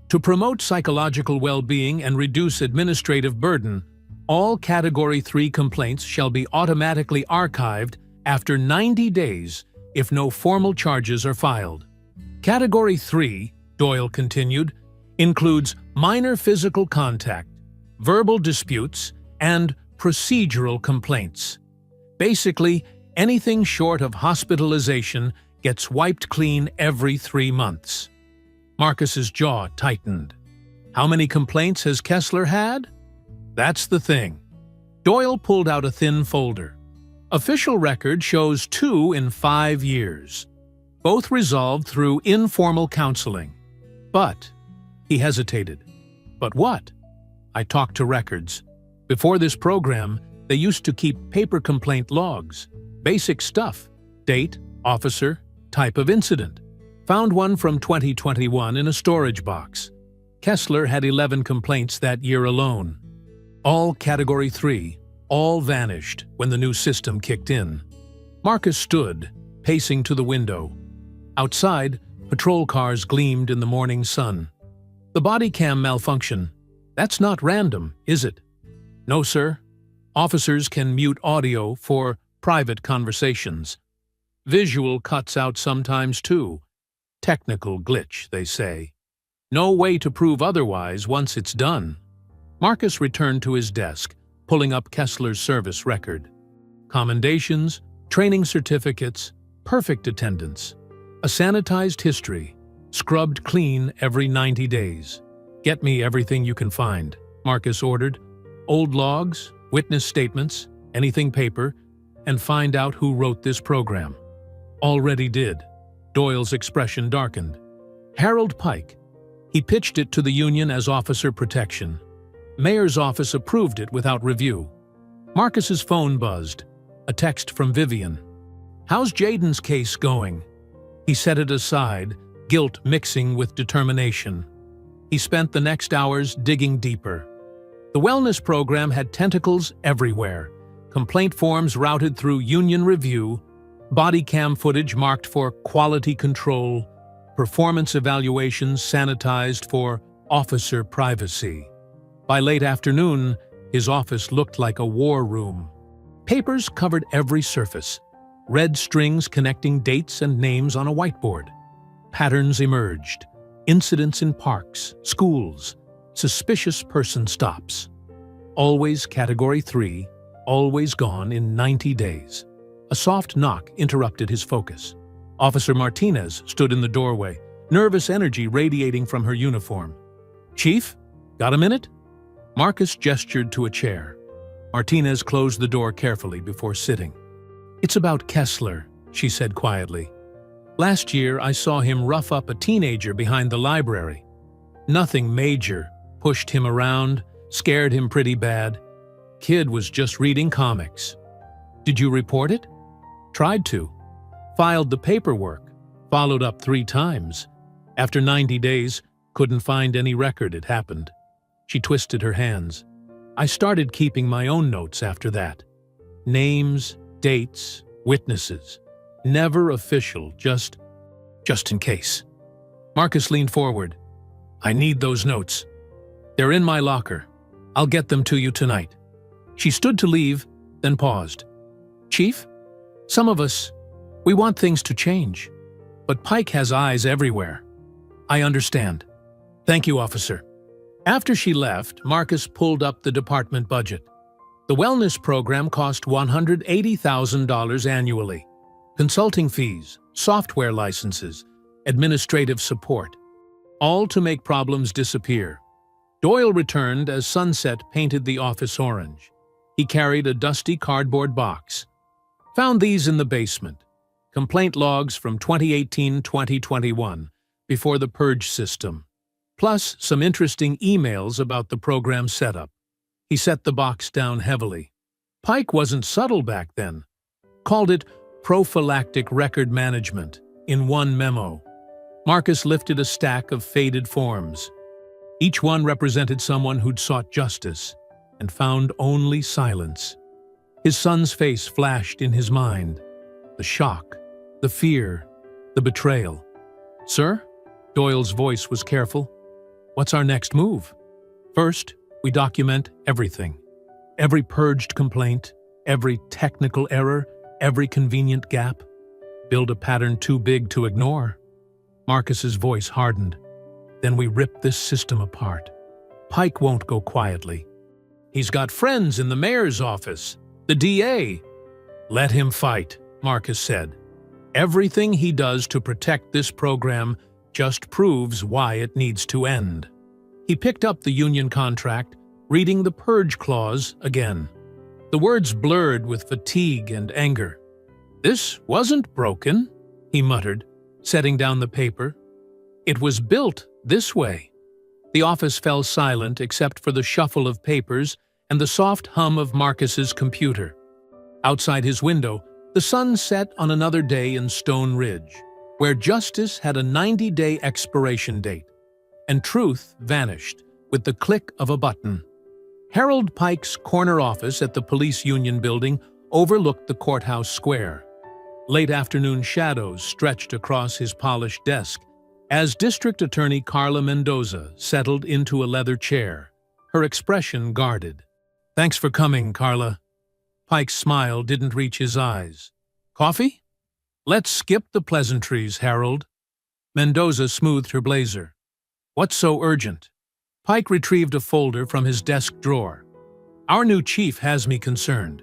To promote psychological well-being and reduce administrative burden, all Category 3 complaints shall be automatically archived after 90 days if no formal charges are filed. Category 3, Doyle continued, includes minor physical contact, verbal disputes, and procedural complaints. Basically, anything short of hospitalization gets wiped clean every 3 months. Marcus's jaw tightened. How many complaints has Kessler had? That's the thing. Doyle pulled out a thin folder. Official record shows 2 in 5 years. Both resolved through informal counseling. But, he hesitated. But what? I talked to records. Before this program, they used to keep paper complaint logs. Basic stuff. Date, officer, type of incident. Found one from 2021 in a storage box. Kessler had 11 complaints that year alone. All Category 3, all vanished when the new system kicked in. Marcus stood, pacing to the window. Outside, patrol cars gleamed in the morning sun. The body cam malfunction. That's not random, is it? No, sir. Officers can mute audio for private conversations. Visual cuts out sometimes too. Technical glitch, they say. No way to prove otherwise once it's done. Marcus returned to his desk, pulling up Kessler's service record. Commendations, training certificates, perfect attendance. A sanitized history, scrubbed clean every 90 days. Get me everything you can find, Marcus ordered. Old logs, witness statements, anything paper, and find out who wrote this program. Already did. Doyle's expression darkened. Harold Pike. He pitched it to the union as officer protection. Mayor's office approved it without review. Marcus's phone buzzed. A text from Vivian. How's Jaden's case going? He set it aside, guilt mixing with determination. He spent the next hours digging deeper. The wellness program had tentacles everywhere. Complaint forms routed through union review, body cam footage marked for quality control, performance evaluations sanitized for officer privacy. By late afternoon, his office looked like a war room. Papers covered every surface, red strings connecting dates and names on a whiteboard. Patterns emerged, incidents in parks, schools, suspicious person stops. Always Category 3, always gone in 90 days. A soft knock interrupted his focus. Officer Martinez stood in the doorway, nervous energy radiating from her uniform. Chief, got a minute? Marcus gestured to a chair. Martinez closed the door carefully before sitting. It's about Kessler, she said quietly. Last year, I saw him rough up a teenager behind the library. Nothing major, pushed him around, scared him pretty bad. Kid was just reading comics. Did you report it? Tried to. Filed the paperwork. Followed up 3 times. After 90 days, couldn't find any record it happened. She twisted her hands. I started keeping my own notes after that. Names, dates, witnesses. Never official, just in case. Marcus leaned forward. I need those notes. They're in my locker. I'll get them to you tonight. She stood to leave, then paused. Chief, some of us, we want things to change. But Pike has eyes everywhere. I understand. Thank you, officer. After she left, Marcus pulled up the department budget. The wellness program cost $180,000 annually. Consulting fees, software licenses, administrative support. All to make problems disappear. Doyle returned as sunset painted the office orange. He carried a dusty cardboard box. Found these in the basement. Complaint logs from 2018-2021, before the purge system. Plus some interesting emails about the program setup. He set the box down heavily. Pike wasn't subtle back then. Called it Prophylactic record management, in one memo. Marcus lifted a stack of faded forms. Each one represented someone who'd sought justice and found only silence. His son's face flashed in his mind. The shock, the fear, the betrayal. "Sir?" Doyle's voice was careful. "What's our next move?" "First, we document everything. Every purged complaint, every technical error, every convenient gap. Build a pattern too big to ignore." Marcus's voice hardened. "Then we rip this system apart. Pike won't go quietly. He's got friends in the mayor's office, the DA. Let him fight," Marcus said. "Everything he does to protect this program just proves why it needs to end." He picked up the union contract, reading the purge clause again. The words blurred with fatigue and anger. "This wasn't broken," he muttered, setting down the paper. "It was built this way." The office fell silent except for the shuffle of papers and the soft hum of Marcus's computer. Outside his window, the sun set on another day in Stone Ridge, where justice had a 90-day expiration date, and truth vanished with the click of a button. Harold Pike's corner office at the police union building overlooked the courthouse square. Late afternoon shadows stretched across his polished desk as District Attorney Carla Mendoza settled into a leather chair, her expression guarded. "Thanks for coming, Carla." Pike's smile didn't reach his eyes. "Coffee?" "Let's skip the pleasantries, Harold." Mendoza smoothed her blazer. "What's so urgent?" Pike retrieved a folder from his desk drawer. "Our new chief has me concerned.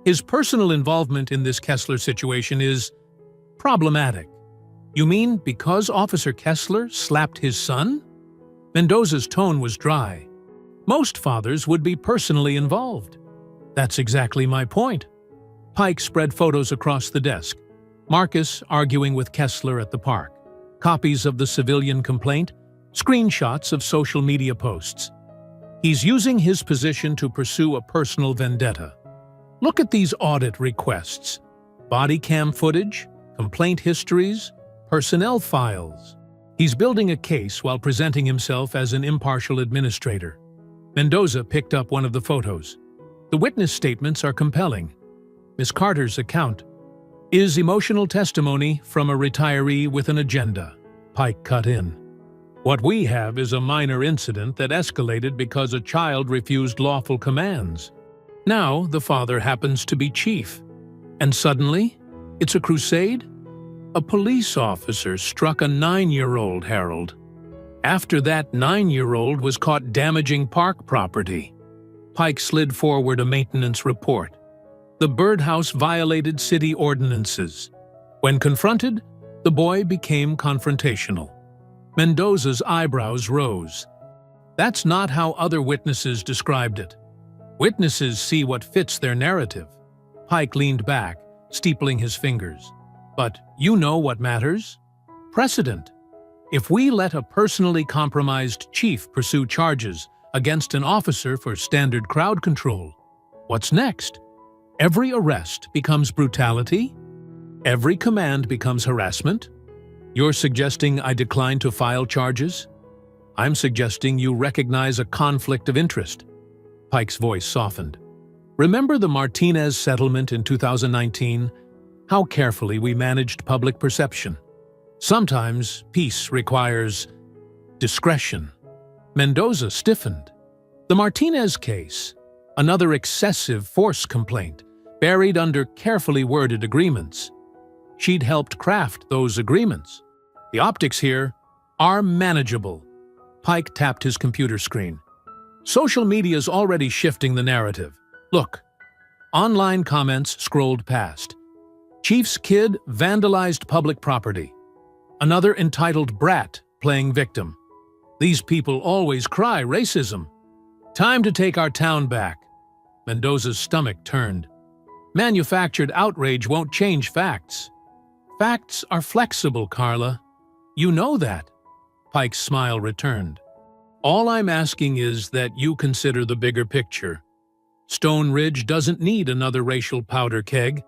His personal involvement in this Kessler situation is problematic." "You mean because Officer Kessler slapped his son?" Mendoza's tone was dry. "Most fathers would be personally involved." "That's exactly my point." Pike spread photos across the desk. Marcus arguing with Kessler at the park, copies of the civilian complaint, screenshots of social media posts. He's using his position to pursue a personal vendetta. Look at these audit requests. Body cam footage, complaint histories, personnel files. He's building a case while presenting himself as an impartial administrator. Mendoza picked up one of the photos. The witness statements are compelling. Miss Carter's account is emotional testimony from a retiree with an agenda. Pike cut in. "What we have is a minor incident that escalated because a child refused lawful commands. Now the father happens to be chief. And suddenly, it's a crusade? A police officer struck a 9-year-old, Harold. After that 9-year-old was caught damaging park property." Pike slid forward a maintenance report. The birdhouse violated city ordinances. When confronted, the boy became confrontational. Mendoza's eyebrows rose. "That's not how other witnesses described it. Witnesses see what fits their narrative." Pike leaned back, steepling his fingers. "But you know what matters? Precedent. If we let a personally compromised chief pursue charges against an officer for standard crowd control, what's next? Every arrest becomes brutality? Every command becomes harassment? You're suggesting I decline to file charges? I'm suggesting you recognize a conflict of interest." Pike's voice softened. "Remember the Martinez settlement in 2019? How carefully we managed public perception. Sometimes peace requires discretion." Mendoza stiffened. The Martinez case, another excessive force complaint, buried under carefully worded agreements. She'd helped craft those agreements. The optics here are manageable. Pike tapped his computer screen. Social media's already shifting the narrative. Look. Online comments scrolled past. Chief's kid vandalized public property. Another entitled brat playing victim. These people always cry racism. Time to take our town back. Mendoza's stomach turned. Manufactured outrage won't change facts. Facts are flexible, Carla. You know that. Pike's smile returned. All I'm asking is that you consider the bigger picture. Stone Ridge doesn't need another racial powder keg.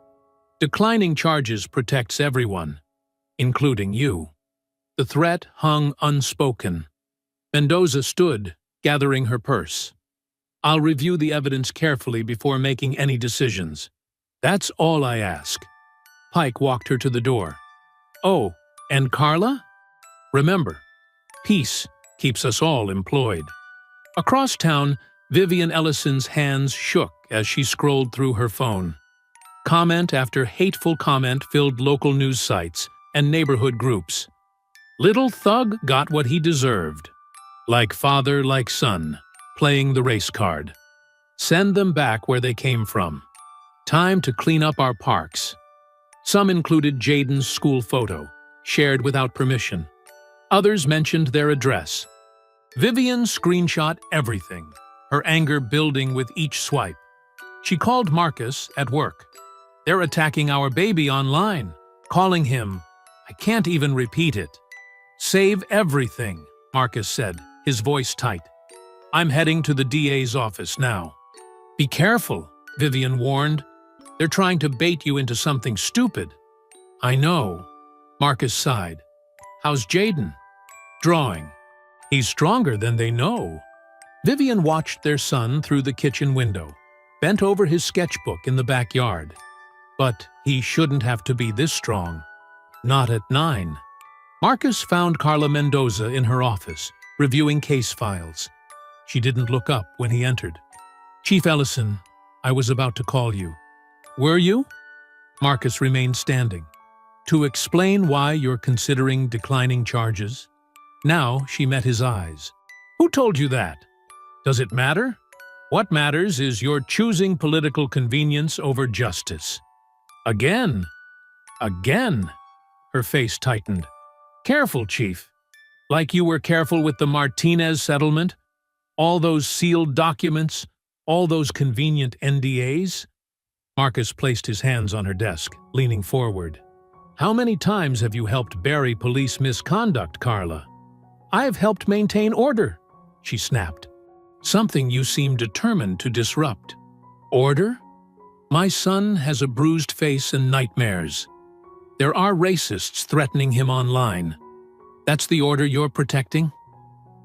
Declining charges protects everyone, including you. The threat hung unspoken. Mendoza stood, gathering her purse. I'll review the evidence carefully before making any decisions. That's all I ask. Pike walked her to the door. Oh, and Carla? Remember, peace keeps us all employed. Across town, Vivian Ellison's hands shook as she scrolled through her phone. Comment after hateful comment filled local news sites and neighborhood groups. Little Thug got what he deserved. Like father, like son, playing the race card. Send them back where they came from. Time to clean up our parks. Some included Jaden's school photo, shared without permission. Others mentioned their address. Vivian screenshot everything, her anger building with each swipe. She called Marcus at work. They're attacking our baby online, calling him. I can't even repeat it. Save everything, Marcus said, his voice tight. I'm heading to the DA's office now. Be careful, Vivian warned. They're trying to bait you into something stupid. I know, Marcus sighed. How's Jaden? Drawing. He's stronger than they know. Vivian watched their son through the kitchen window, bent over his sketchbook in the backyard. But he shouldn't have to be this strong. Not at 9. Marcus found Carla Mendoza in her office, reviewing case files. She didn't look up when he entered. Chief Ellison, I was about to call you. Were you? Marcus remained standing. To explain why you're considering declining charges? Now she met his eyes. Who told you that? Does it matter? What matters is you're choosing political convenience over justice. Again. Again. Her face tightened. Careful, Chief. Like you were careful with the Martinez settlement? All those sealed documents? All those convenient NDAs? Marcus placed his hands on her desk, leaning forward. How many times have you helped bury police misconduct, Carla? I've helped maintain order, she snapped. Something you seem determined to disrupt. Order? My son has a bruised face and nightmares. There are racists threatening him online. That's the order you're protecting?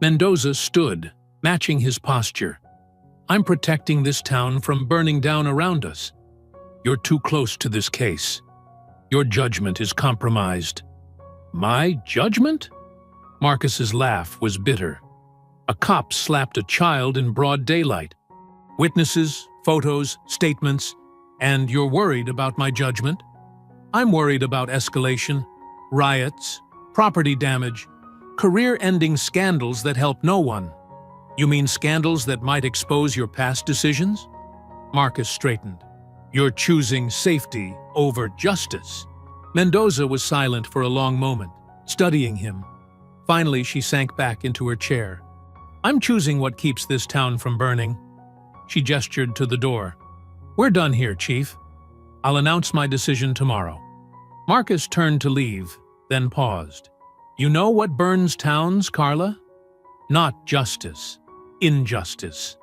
Mendoza stood, matching his posture. I'm protecting this town from burning down around us. You're too close to this case. Your judgment is compromised. My judgment? Marcus's laugh was bitter. A cop slapped a child in broad daylight. Witnesses, photos, statements, and you're worried about my judgment? I'm worried about escalation, riots, property damage, career-ending scandals that help no one. You mean scandals that might expose your past decisions? Marcus straightened. You're choosing safety over justice. Mendoza was silent for a long moment, studying him. Finally, she sank back into her chair. I'm choosing what keeps this town from burning. She gestured to the door. We're done here, Chief. I'll announce my decision tomorrow. Marcus turned to leave, then paused. You know what burns towns, Carla? Not justice, injustice.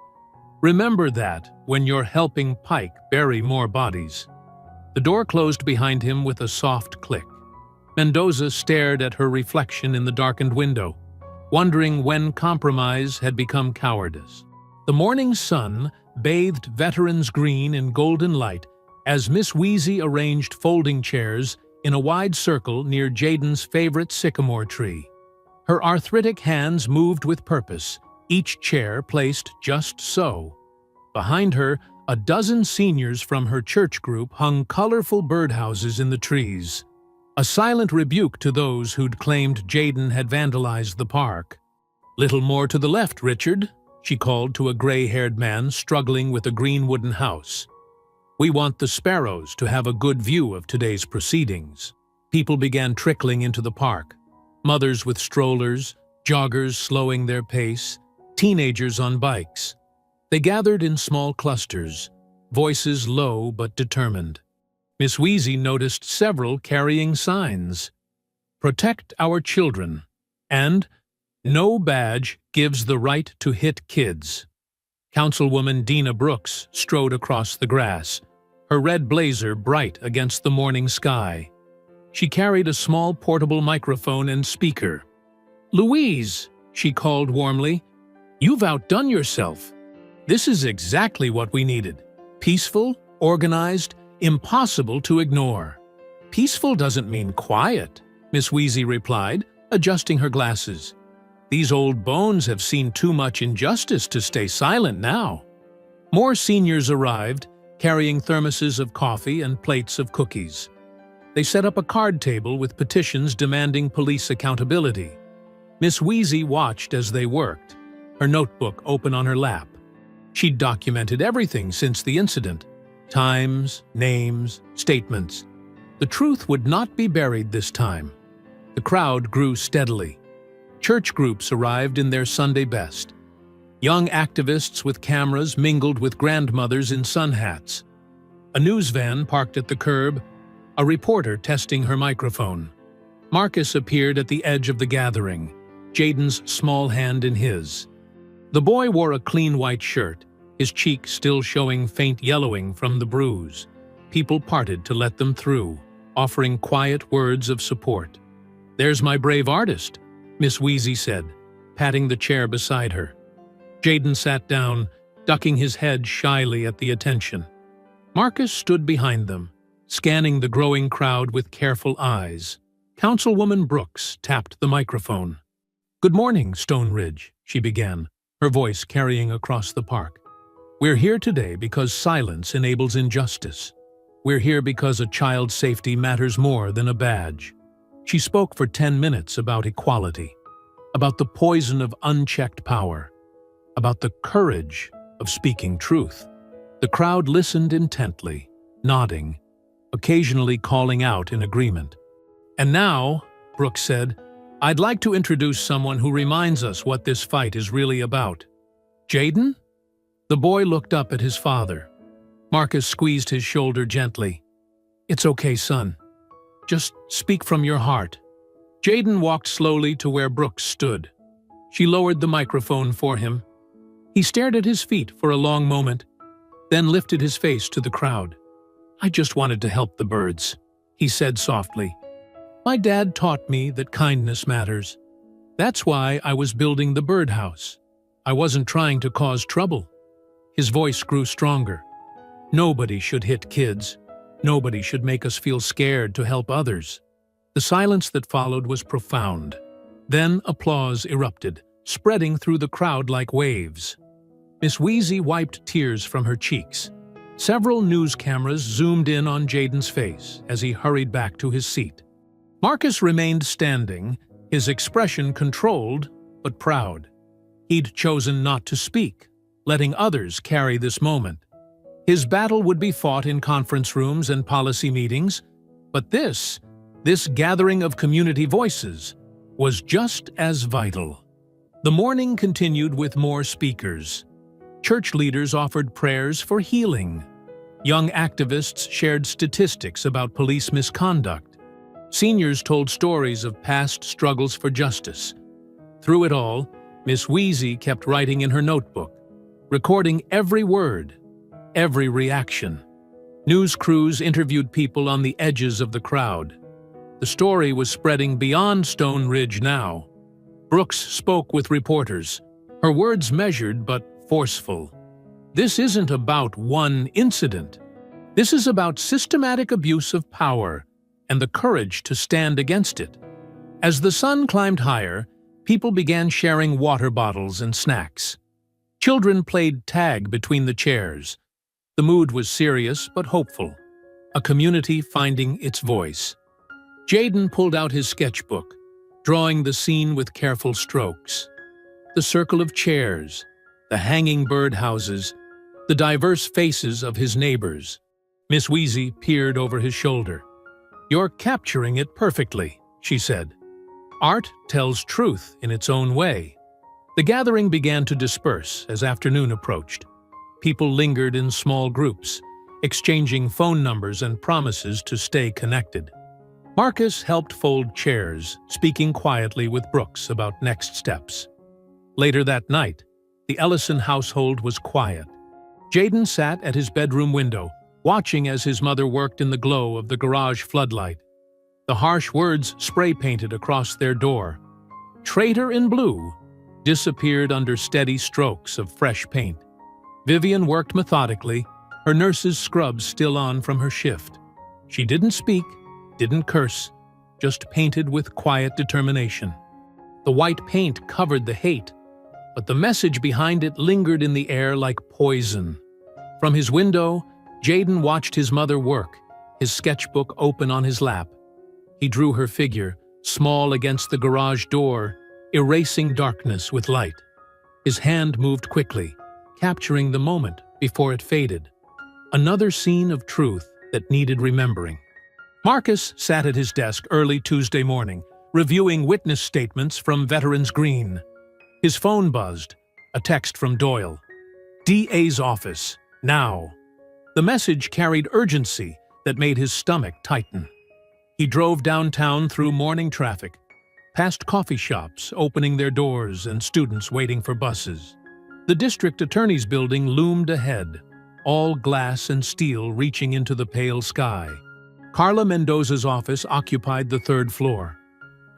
Remember that when you're helping Pike bury more bodies. The door closed behind him with a soft click. Mendoza stared at her reflection in the darkened window, wondering when compromise had become cowardice. The morning sun bathed Veterans Green in golden light as Miss Wheezy arranged folding chairs in a wide circle near Jaden's favorite sycamore tree. Her arthritic hands moved with purpose, each chair placed just so. Behind her, a dozen seniors from her church group hung colorful birdhouses in the trees. A silent rebuke to those who'd claimed Jaden had vandalized the park. Little more to the left, Richard, she called to a gray-haired man struggling with a green wooden house. We want the sparrows to have a good view of today's proceedings. People began trickling into the park. Mothers with strollers, joggers slowing their pace, teenagers on bikes. They gathered in small clusters, voices low but determined. Miss Wheezy noticed several carrying signs. Protect our children, and no badge gives the right to hit kids. Councilwoman Dina Brooks strode across the grass, her red blazer bright against the morning sky. She carried a small portable microphone and speaker. "Louise," she called warmly, "you've outdone yourself. This is exactly what we needed. Peaceful, organized, impossible to ignore." "Peaceful doesn't mean quiet," Miss Wheezy replied, adjusting her glasses. "These old bones have seen too much injustice to stay silent now." More seniors arrived, carrying thermoses of coffee and plates of cookies. They set up a card table with petitions demanding police accountability. Miss Wheezy watched as they worked, her notebook open on her lap. She'd documented everything since the incident: times, names, statements. The truth would not be buried this time. The crowd grew steadily. Church groups arrived in their Sunday best. Young activists with cameras mingled with grandmothers in sun hats. A news van parked at the curb, a reporter testing her microphone. Marcus appeared at the edge of the gathering, Jaden's small hand in his. The boy wore a clean white shirt, his cheek still showing faint yellowing from the bruise. People parted to let them through, offering quiet words of support. "There's my brave artist," Miss Wheezy said, patting the chair beside her. Jaden sat down, ducking his head shyly at the attention. Marcus stood behind them, scanning the growing crowd with careful eyes. Councilwoman Brooks tapped the microphone. "Good morning, Stone Ridge," she began, her voice carrying across the park. "We're here today because silence enables injustice. We're here because a child's safety matters more than a badge." She spoke for 10 minutes about equality, about the poison of unchecked power, about the courage of speaking truth. The crowd listened intently, nodding, occasionally calling out in agreement. "And now," Brooks said, "I'd like to introduce someone who reminds us what this fight is really about. Jaden?" The boy looked up at his father. Marcus squeezed his shoulder gently. "It's okay, son. Just speak from your heart." Jaden walked slowly to where Brooks stood. She lowered the microphone for him. He stared at his feet for a long moment, then lifted his face to the crowd. "I just wanted to help the birds," he said softly. "My dad taught me that kindness matters. That's why I was building the birdhouse. I wasn't trying to cause trouble." His voice grew stronger. "Nobody should hit kids. Nobody should make us feel scared to help others." The silence that followed was profound. Then applause erupted, spreading through the crowd like waves. Miss Wheezy wiped tears from her cheeks. Several news cameras zoomed in on Jaden's face as he hurried back to his seat. Marcus remained standing, his expression controlled but proud. He'd chosen not to speak, letting others carry this moment. His battle would be fought in conference rooms and policy meetings, but this gathering of community voices, was just as vital. The morning continued with more speakers. Church leaders offered prayers for healing. Young activists shared statistics about police misconduct. Seniors told stories of past struggles for justice. Through it all, Miss Wheezy kept writing in her notebook, recording every word, every reaction. News crews interviewed people on the edges of the crowd. The story was spreading beyond Stone Ridge now. Brooks spoke with reporters, her words measured but forceful. "This isn't about one incident. This is about systematic abuse of power and the courage to stand against it." As the sun climbed higher, people began sharing water bottles and snacks. Children played tag between the chairs. The mood was serious but hopeful, a community finding its voice. Jaden pulled out his sketchbook, drawing the scene with careful strokes. The circle of chairs, the hanging birdhouses, the diverse faces of his neighbors. Miss Wheezy peered over his shoulder. "You're capturing it perfectly," she said. "Art tells truth in its own way." The gathering began to disperse as afternoon approached. People lingered in small groups, exchanging phone numbers and promises to stay connected. Marcus helped fold chairs, speaking quietly with Brooks about next steps. Later that night, the Ellison household was quiet. Jaden sat at his bedroom window, watching as his mother worked in the glow of the garage floodlight. The harsh words spray-painted across their door, "Traitor in Blue," disappeared under steady strokes of fresh paint. Vivian worked methodically, her nurse's scrubs still on from her shift. She didn't speak, didn't curse, just painted with quiet determination. The white paint covered the hate, but the message behind it lingered in the air like poison. From his window, Jaden watched his mother work, his sketchbook open on his lap. He drew her figure, small against the garage door, erasing darkness with light. His hand moved quickly, capturing the moment before it faded. Another scene of truth that needed remembering. Marcus sat at his desk early Tuesday morning, reviewing witness statements from Veterans Green. His phone buzzed, a text from Doyle. "DA's office, now." The message carried urgency that made his stomach tighten. He drove downtown through morning traffic, past coffee shops opening their doors and students waiting for buses. The district attorney's building loomed ahead, all glass and steel reaching into the pale sky. Carla Mendoza's office occupied the third floor.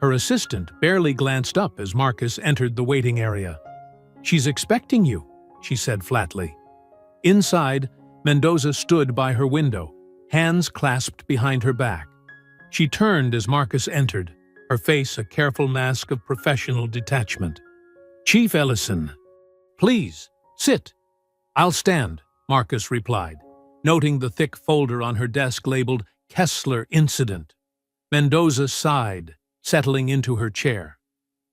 Her assistant barely glanced up as Marcus entered the waiting area. "She's expecting you," she said flatly. Inside, Mendoza stood by her window, hands clasped behind her back. She turned as Marcus entered, her face a careful mask of professional detachment. "Chief Ellison, please, sit." "I'll stand," Marcus replied, noting the thick folder on her desk labeled Kessler Incident. Mendoza sighed, settling into her chair.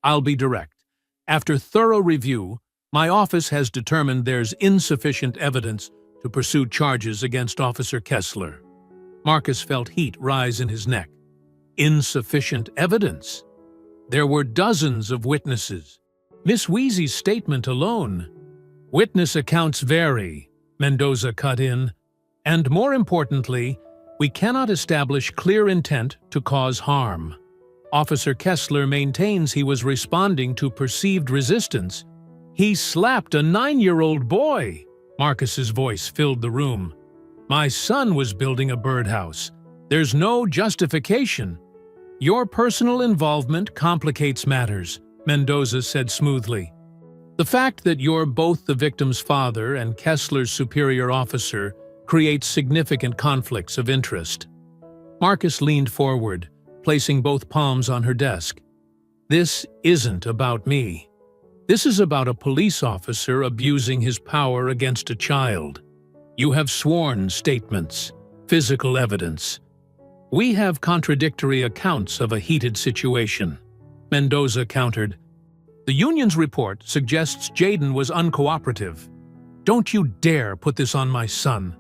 "I'll be direct. After thorough review, my office has determined there's insufficient evidence to pursue charges against Officer Kessler." Marcus felt heat rise in his neck. Insufficient evidence? There were dozens of witnesses. Miss Weezy's statement alone. "Witness accounts vary," Mendoza cut in. "And more importantly, we cannot establish clear intent to cause harm. Officer Kessler maintains he was responding to perceived resistance. He slapped a 9-year-old boy." Marcus's voice filled the room. "My son was building a birdhouse. There's no justification." "Your personal involvement complicates matters," Mendoza said smoothly. "The fact that you're both the victim's father and Kessler's superior officer creates significant conflicts of interest." Marcus leaned forward, placing both palms on her desk. "This isn't about me. This is about a police officer abusing his power against a child. You have sworn statements, physical evidence. We have contradictory accounts of a heated situation," Mendoza countered. "The union's report suggests Jaden was uncooperative. Don't you dare put this on my son."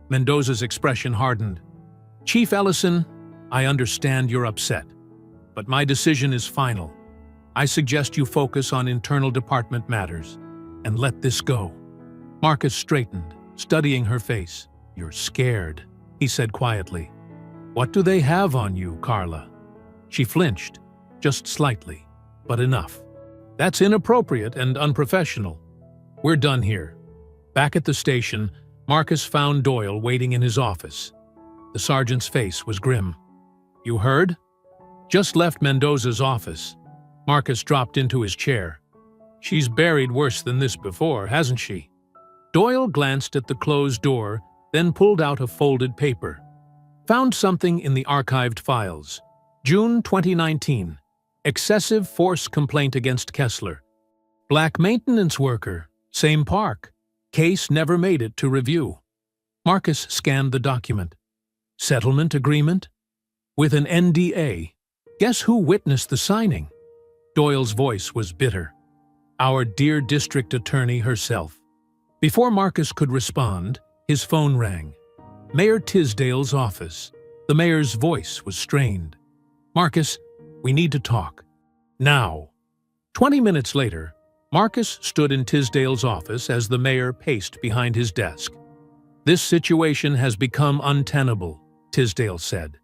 Mendoza's expression hardened. "Chief Ellison, I understand you're upset, but my decision is final. I suggest you focus on internal department matters and let this go." Marcus straightened, studying her face. "You're scared," he said quietly. "What do they have on you, Carla?" She flinched, just slightly, but enough. "That's inappropriate and unprofessional. We're done here." Back at the station, Marcus found Doyle waiting in his office. The sergeant's face was grim. "You heard?" "Just left Mendoza's office." Marcus dropped into his chair. "She's buried worse than this before, hasn't she?" Doyle glanced at the closed door, then pulled out a folded paper. Found something in the archived files. June 2019. Excessive force complaint against Kessler. Black maintenance worker. Same park. Case never made it to review. Marcus scanned the document. Settlement agreement? With an NDA. Guess who witnessed the signing? Doyle's voice was bitter. Our dear district attorney herself. Before Marcus could respond, his phone rang. Mayor Tisdale's office. The mayor's voice was strained. "Marcus, we need to talk. Now." 20 minutes later, Marcus stood in Tisdale's office as the mayor paced behind his desk. "This situation has become untenable," Tisdale said.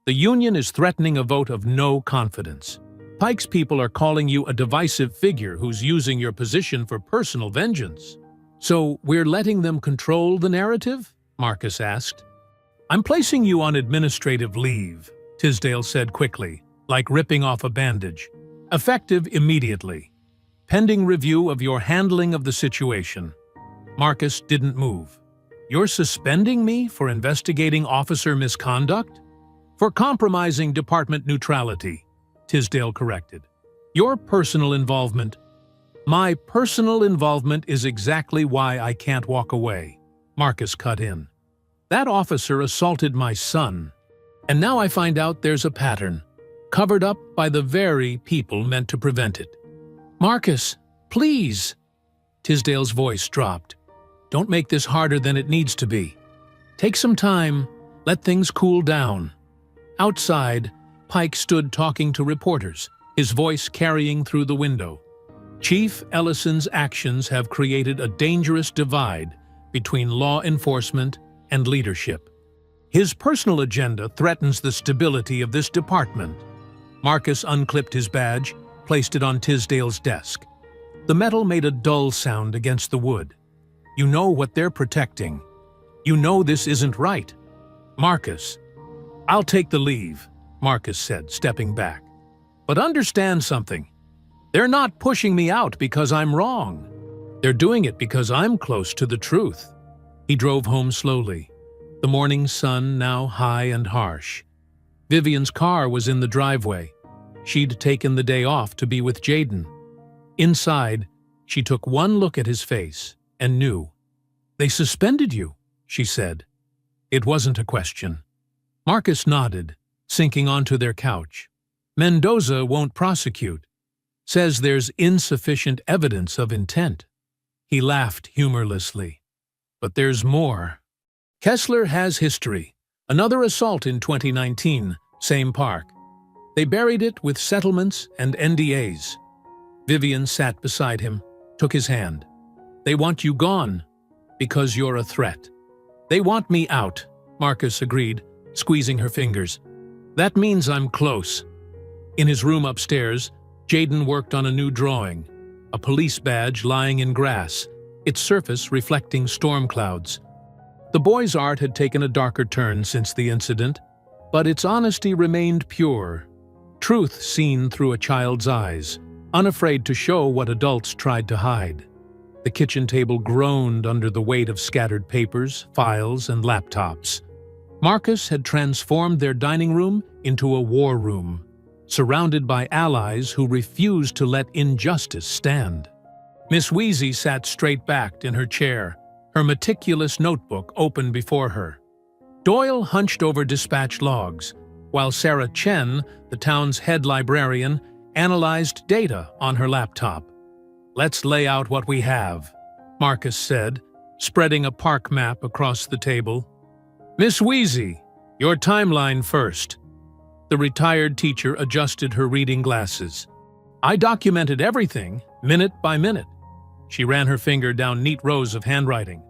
"The union is threatening a vote of no confidence. Pike's people are calling you a divisive figure who's using your position for personal vengeance. So we're letting them control the narrative?" Marcus asked. "I'm placing you on administrative leave," Tisdale said quickly, like ripping off a bandage. "Effective immediately. Pending review of your handling of the situation." Marcus didn't move. "You're suspending me for investigating officer misconduct?" "For compromising department neutrality," Tisdale corrected. "Your personal involvement—" "My personal involvement is exactly why I can't walk away," Marcus cut in. "That officer assaulted my son, and now I find out there's a pattern, covered up by the very people meant to prevent it." "Marcus, please!" Tisdale's voice dropped. "Don't make this harder than it needs to be. Take some time, let things cool down." Outside, Pike stood talking to reporters, his voice carrying through the window. "Chief Ellison's actions have created a dangerous divide between law enforcement and leadership. His personal agenda threatens the stability of this department." Marcus unclipped his badge, placed it on Tisdale's desk. The metal made a dull sound against the wood. "You know what they're protecting. You know this isn't right." "Marcus." "I'll take the leave," Marcus said, stepping back. "But understand something. They're not pushing me out because I'm wrong. They're doing it because I'm close to the truth." He drove home slowly, the morning sun now high and harsh. Vivian's car was in the driveway. She'd taken the day off to be with Jayden. Inside, she took one look at his face and knew. "They suspended you," she said. It wasn't a question. Marcus nodded, sinking onto their couch. "Mendoza won't prosecute. Says there's insufficient evidence of intent." He laughed humorlessly. "But there's more. Kessler has history. Another assault in 2019, same park. They buried it with settlements and NDAs." Vivian sat beside him, took his hand. "They want you gone because you're a threat." "They want me out," Marcus agreed, squeezing her fingers. "That means I'm close." In his room upstairs, Jayden worked on a new drawing, a police badge lying in grass, its surface reflecting storm clouds. The boy's art had taken a darker turn since the incident, but its honesty remained pure. Truth seen through a child's eyes, unafraid to show what adults tried to hide. The kitchen table groaned under the weight of scattered papers, files, and laptops. Marcus had transformed their dining room into a war room, surrounded by allies who refused to let injustice stand. Miss Wheezy sat straight-backed in her chair, her meticulous notebook open before her. Doyle hunched over dispatch logs, while Sarah Chen, the town's head librarian, analyzed data on her laptop. "Let's lay out what we have," Marcus said, spreading a park map across the table. "Miss Wheezy, your timeline first." The retired teacher adjusted her reading glasses. "I documented everything, minute by minute." She ran her finger down neat rows of handwriting.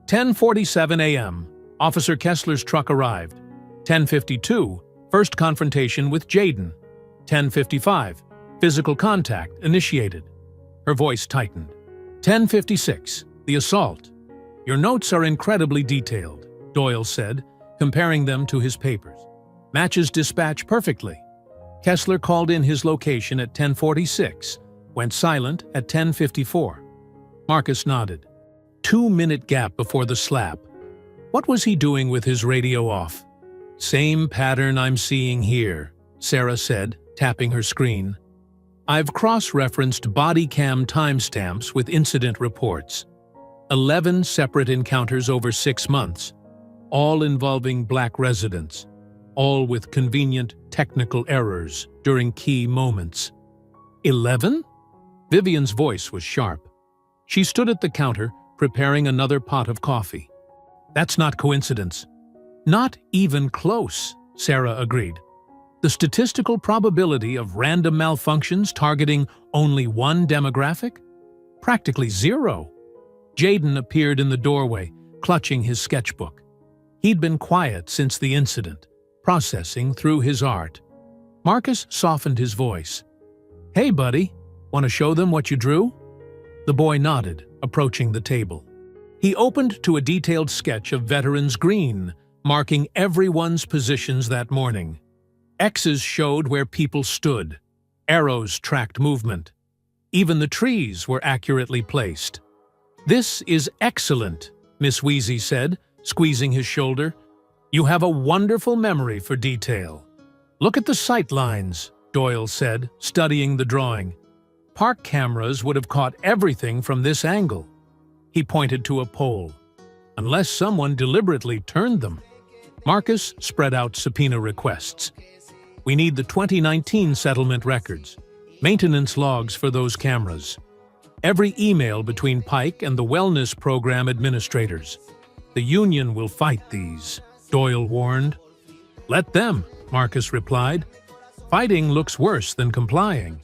10:47 a.m., Officer Kessler's truck arrived. 10:52, first confrontation with Jayden. 10:55, physical contact initiated. Her voice tightened. 10:56, the assault. "Your notes are incredibly detailed," Doyle said, comparing them to his papers. "Matches dispatch perfectly." Kessler called in his location at 10:46, went silent at 10:54. Marcus nodded. 2-minute gap before the slap. What was he doing with his radio off? "Same pattern I'm seeing here," Sarah said, tapping her screen. "I've cross-referenced body cam timestamps with incident reports. 11 separate encounters over 6 months, all involving black residents, all with convenient technical errors during key moments." 11? Vivian's voice was sharp. She stood at the counter, preparing another pot of coffee. "That's not coincidence." "Not even close," Sarah agreed. "The statistical probability of random malfunctions targeting only one demographic? Practically zero." Jayden appeared in the doorway, clutching his sketchbook. He'd been quiet since the incident, processing through his art. Marcus softened his voice. "Hey, buddy, want to show them what you drew?" The boy nodded, approaching the table. He opened to a detailed sketch of Veterans Green, marking everyone's positions that morning. X's showed where people stood. Arrows tracked movement. Even the trees were accurately placed. "This is excellent," Miss Wheezy said, squeezing his shoulder. "You have a wonderful memory for detail." "Look at the sight lines," Doyle said, studying the drawing. "Park cameras would have caught everything from this angle." He pointed to a pole. "Unless someone deliberately turned them." Marcus spread out subpoena requests. "We need the 2019 settlement records, maintenance logs for those cameras, every email between Pike and the wellness program administrators. The union will fight these," Doyle warned. "Let them," Marcus replied. "Fighting looks worse than complying."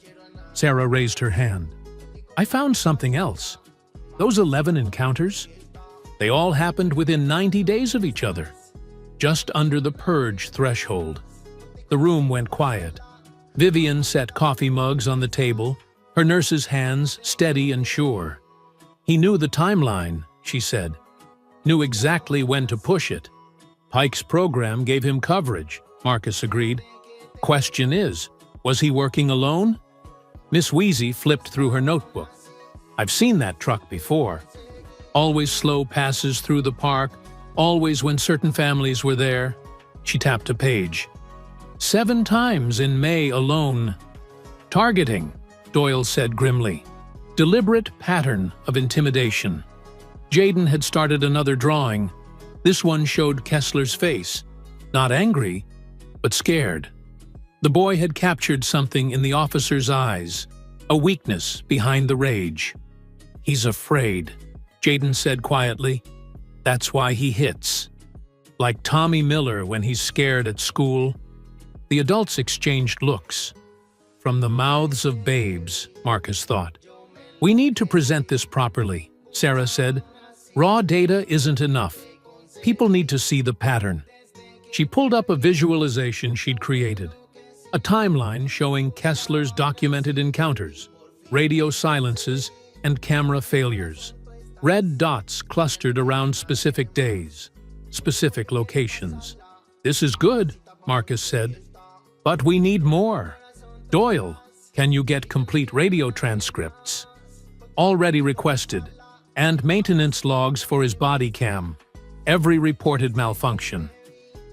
Sarah raised her hand. "I found something else. Those 11 encounters, they all happened within 90 days of each other, just under the purge threshold." The room went quiet. Vivian set coffee mugs on the table, her nurse's hands steady and sure. "He knew the timeline," she said. "Knew exactly when to push it." "Pike's program gave him coverage," Marcus agreed. "Question is, was he working alone?" Miss Wheezy flipped through her notebook. "I've seen that truck before. Always slow passes through the park, always when certain families were there." She tapped a page. 7 times in May alone. "Targeting," Doyle said grimly. "Deliberate pattern of intimidation." Jaden had started another drawing. This one showed Kessler's face. Not angry, but scared. The boy had captured something in the officer's eyes, a weakness behind the rage. "He's afraid," Jaden said quietly. "That's why he hits. Like Tommy Miller when he's scared at school." The adults exchanged looks. From the mouths of babes, Marcus thought. "We need to present this properly," Sarah said. "Raw data isn't enough. People need to see the pattern." She pulled up a visualization she'd created. A timeline showing Kessler's documented encounters, radio silences, and camera failures. Red dots clustered around specific days, specific locations. "This is good," Marcus said. "But we need more. Doyle, can you get complete radio transcripts?" "Already requested. And maintenance logs for his body cam. Every reported malfunction."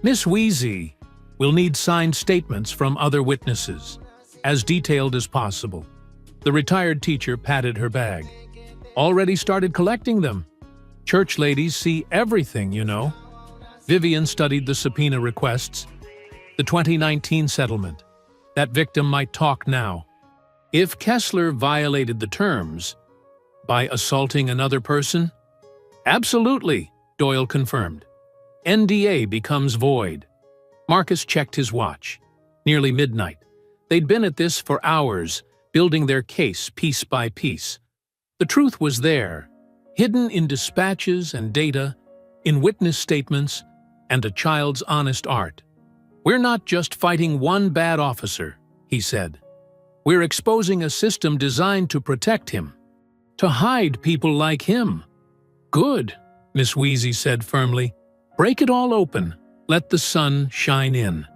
"Miss Wheezy, we'll need signed statements from other witnesses, as detailed as possible." The retired teacher patted her bag. "Already started collecting them. Church ladies see everything, you know." Vivian studied the subpoena requests. The 2019 settlement. That victim might talk now. If Kessler violated the terms, by assaulting another person? "Absolutely," Doyle confirmed. "NDA becomes void." Marcus checked his watch. Nearly midnight. They'd been at this for hours, building their case piece by piece. The truth was there, hidden in dispatches and data, in witness statements, and a child's honest art. "We're not just fighting one bad officer," he said. "We're exposing a system designed to protect him, to hide people like him." "Good," Miss Wheezy said firmly. "Break it all open. Let the sun shine in."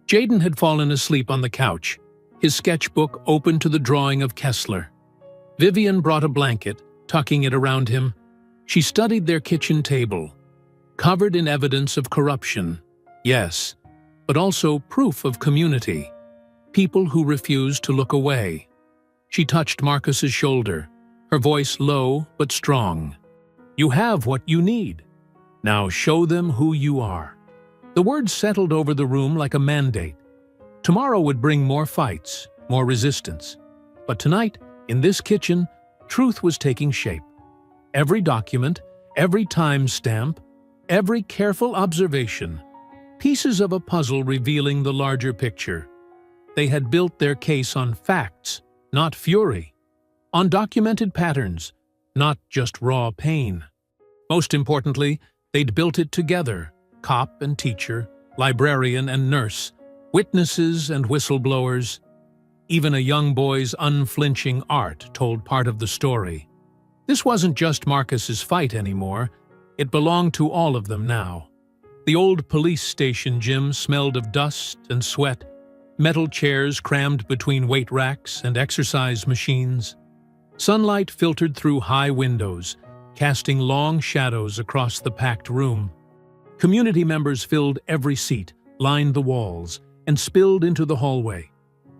Jaden had fallen asleep on the couch, his sketchbook open to the drawing of Kessler. Vivian brought a blanket, tucking it around him. She studied their kitchen table, covered in evidence of corruption, yes, but also proof of community, people who refused to look away. She touched Marcus's shoulder, her voice low but strong. "You have what you need. Now show them who you are." The words settled over the room like a mandate. Tomorrow would bring more fights, more resistance. But tonight, in this kitchen, truth was taking shape. Every document, every timestamp, every careful observation, pieces of a puzzle revealing the larger picture. They had built their case on facts, not fury, on documented patterns, not just raw pain. Most importantly, they'd built it together, cop and teacher, librarian and nurse, witnesses and whistleblowers. Even a young boy's unflinching art told part of the story. This wasn't just Marcus's fight anymore. It belonged to all of them now. The old police station gym smelled of dust and sweat, metal chairs crammed between weight racks and exercise machines. Sunlight filtered through high windows, casting long shadows across the packed room. Community members filled every seat, lined the walls, and spilled into the hallway.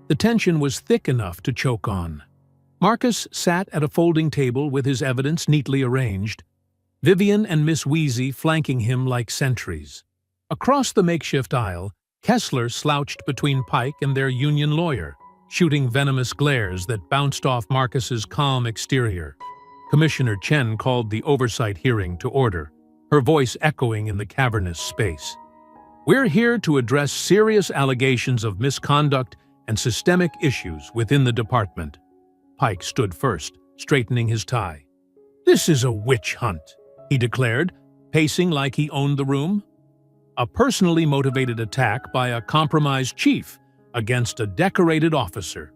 The tension was thick enough to choke on. Marcus sat at a folding table with his evidence neatly arranged, Vivian and Miss Wheezy flanking him like sentries. Across the makeshift aisle, Kessler slouched between Pike and their union lawyer, shooting venomous glares that bounced off Marcus's calm exterior. Commissioner Chen called the oversight hearing to order, her voice echoing in the cavernous space. "We're here to address serious allegations of misconduct and systemic issues within the department." Pike stood first, straightening his tie. "This is a witch hunt," he declared, pacing like he owned the room. "A personally motivated attack by a compromised chief against a decorated officer.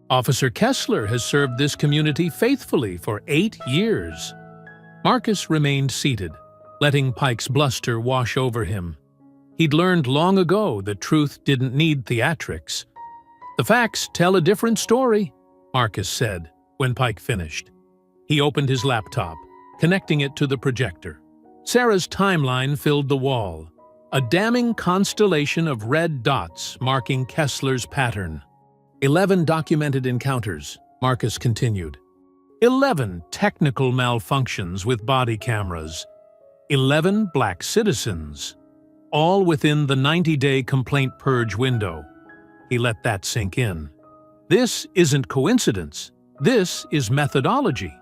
Officer Kessler has served this community faithfully for 8 years." Marcus remained seated, letting Pike's bluster wash over him. He'd learned long ago that truth didn't need theatrics. "The facts tell a different story," Marcus said, when Pike finished. He opened his laptop, connecting it to the projector. Sarah's timeline filled the wall, a damning constellation of red dots marking Kessler's pattern. 11 documented encounters, Marcus continued. 11 technical malfunctions with body cameras. 11 black citizens. All within the 90-day complaint purge window. He let that sink in. This isn't coincidence. This is methodology.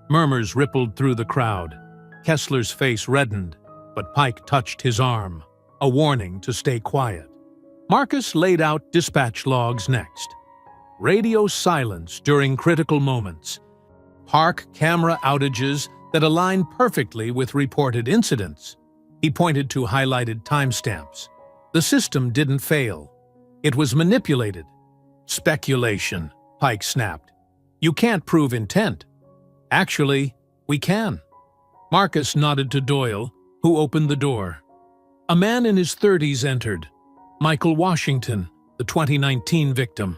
Murmurs rippled through the crowd. Kessler's face reddened, but Pike touched his arm, a warning to stay quiet. Marcus laid out dispatch logs next. Radio silence during critical moments. Park camera outages that align perfectly with reported incidents. He pointed to highlighted timestamps. The system didn't fail. It was manipulated. "Speculation," Pike snapped. "You can't prove intent." "Actually, we can." Marcus nodded to Doyle, who opened the door. A man in his 30s entered. Michael Washington, the 2019 victim.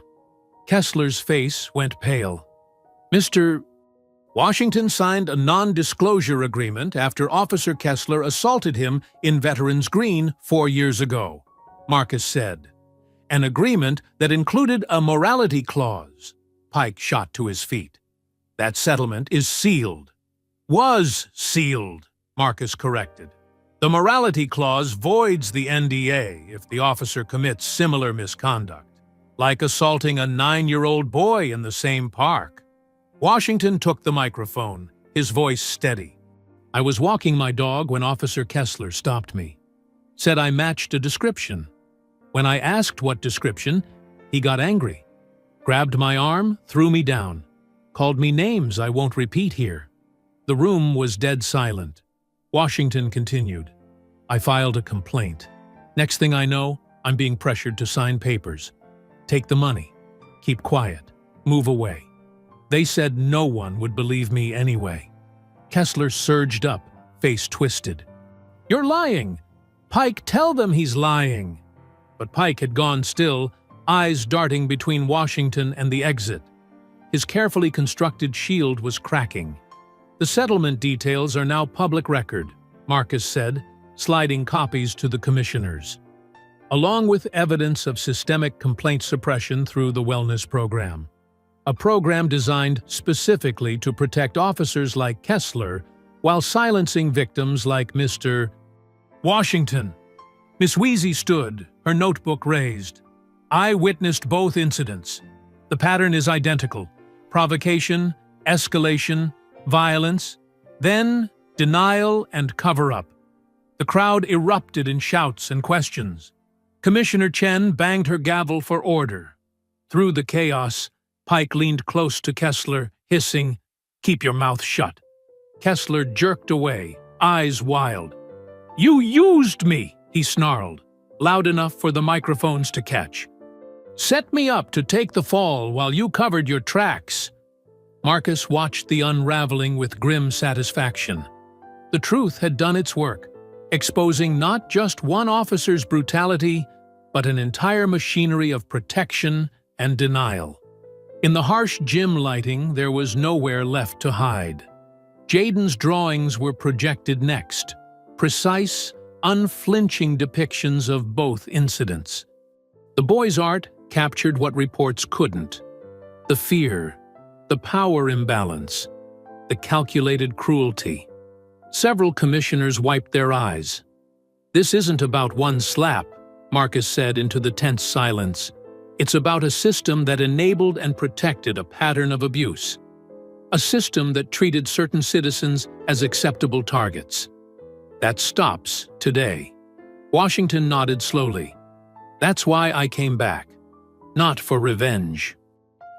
Kessler's face went pale. "Mr. Washington signed a non-disclosure agreement after Officer Kessler assaulted him in Veterans Green 4 years ago," Marcus said. "An agreement that included a morality clause." Pike shot to his feet. "That settlement is sealed." "Was sealed," Marcus corrected. "The morality clause voids the NDA if the officer commits similar misconduct, like assaulting a 9-year-old boy in the same park." Washington took the microphone, his voice steady. "I was walking my dog when Officer Kessler stopped me. Said I matched a description. When I asked what description, he got angry. Grabbed my arm, threw me down. Called me names I won't repeat here." The room was dead silent. Washington continued. "I filed a complaint. Next thing I know, I'm being pressured to sign papers. Take the money. Keep quiet. Move away. They said no one would believe me anyway." Kessler surged up, face twisted. "You're lying! Pike, tell them he's lying!" But Pike had gone still, eyes darting between Washington and the exit. His carefully constructed shield was cracking. "The settlement details are now public record," Marcus said, sliding copies to the commissioners, along with evidence of systemic complaint suppression through the wellness program. A program designed specifically to protect officers like Kessler while silencing victims like Mr. Washington. Miss Wheezy stood, her notebook raised. "I witnessed both incidents. The pattern is identical. Provocation, escalation, violence, then denial and cover-up." The crowd erupted in shouts and questions. Commissioner Chen banged her gavel for order. Through the chaos, Pike leaned close to Kessler, hissing, "Keep your mouth shut." Kessler jerked away, eyes wild. "You used me," he snarled, loud enough for the microphones to catch. "Set me up to take the fall while you covered your tracks." Marcus watched the unraveling with grim satisfaction. The truth had done its work, exposing not just one officer's brutality, but an entire machinery of protection and denial. In the harsh gym lighting, there was nowhere left to hide. Jaden's drawings were projected next, precise, unflinching depictions of both incidents. The boy's art captured what reports couldn't: the fear, the power imbalance, the calculated cruelty. Several commissioners wiped their eyes. "This isn't about one slap," Marcus said into the tense silence. "It's about a system that enabled and protected a pattern of abuse. A system that treated certain citizens as acceptable targets. That stops today." Washington nodded slowly. "That's why I came back. Not for revenge.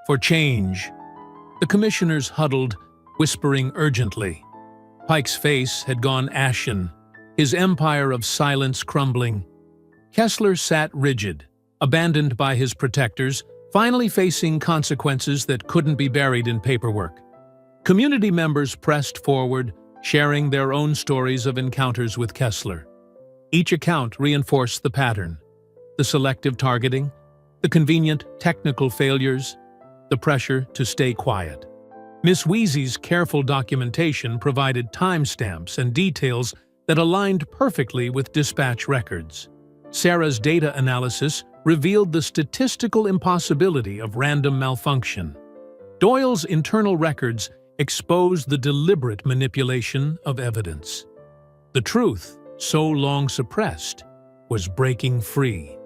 For change." The commissioners huddled, whispering urgently. Pike's face had gone ashen, his empire of silence crumbling. Kessler sat rigid, abandoned by his protectors, finally facing consequences that couldn't be buried in paperwork. Community members pressed forward, sharing their own stories of encounters with Kessler. Each account reinforced the pattern: the selective targeting, the convenient technical failures, the pressure to stay quiet. Miss Wheezy's careful documentation provided timestamps and details that aligned perfectly with dispatch records. Sarah's data analysis revealed the statistical impossibility of random malfunction. Doyle's internal records exposed the deliberate manipulation of evidence. The truth, so long suppressed, was breaking free.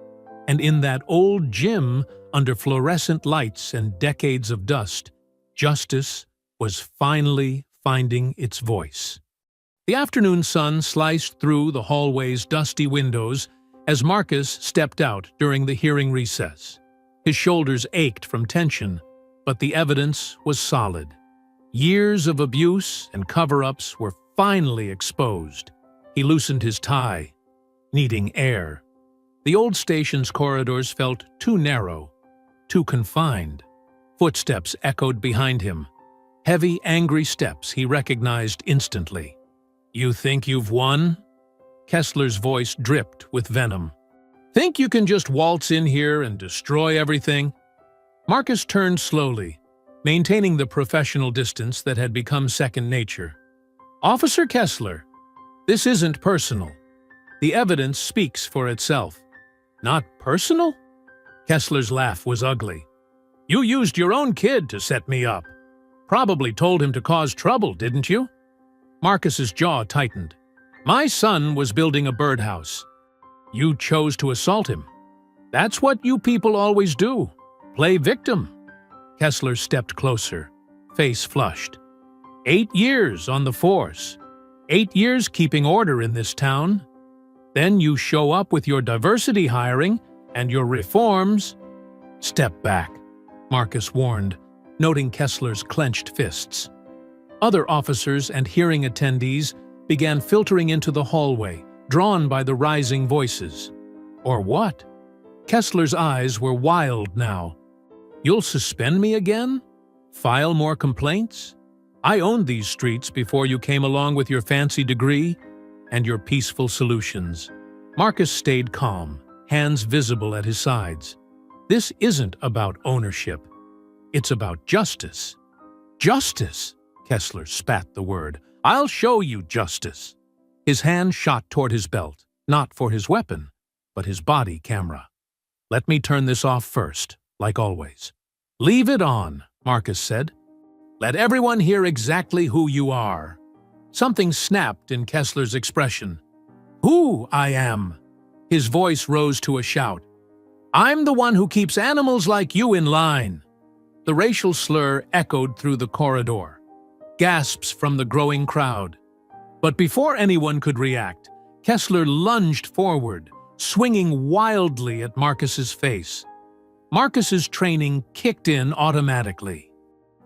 And in that old gym, under fluorescent lights and decades of dust, justice was finally finding its voice. The afternoon sun sliced through the hallway's dusty windows as Marcus stepped out during the hearing recess. His shoulders ached from tension, but the evidence was solid. Years of abuse and cover-ups were finally exposed. He loosened his tie, needing air. The old station's corridors felt too narrow, too confined. Footsteps echoed behind him. Heavy, angry steps he recognized instantly. "You think you've won?" Kessler's voice dripped with venom. "Think you can just waltz in here and destroy everything?" Marcus turned slowly, maintaining the professional distance that had become second nature. "Officer Kessler, this isn't personal. The evidence speaks for itself." "Not personal?" Kessler's laugh was ugly. "You used your own kid to set me up. Probably told him to cause trouble, didn't you?" Marcus's jaw tightened. "My son was building a birdhouse. You chose to assault him. That's what you people always do. Play victim." Kessler stepped closer, face flushed. 8 years on the force. 8 years keeping order in this town. Then you show up with your diversity hiring and your reforms. "Step back," Marcus warned, noting Kessler's clenched fists. Other officers and hearing attendees began filtering into the hallway, drawn by the rising voices. Or what? Kessler's eyes were wild now. "You'll suspend me again? File more complaints? I owned these streets before you came along with your fancy degree and your peaceful solutions." Marcus stayed calm, hands visible at his sides. "This isn't about ownership. It's about justice." "Justice?" Kessler spat the word. "I'll show you justice." His hand shot toward his belt, not for his weapon, but his body camera. "Let me turn this off first, like always." "Leave it on," Marcus said. "Let everyone hear exactly who you are." Something snapped in Kessler's expression. "Who I am?" His voice rose to a shout. "I'm the one who keeps animals like you in line." The racial slur echoed through the corridor. Gasps from the growing crowd. But before anyone could react, Kessler lunged forward, swinging wildly at Marcus's face. Marcus's training kicked in automatically.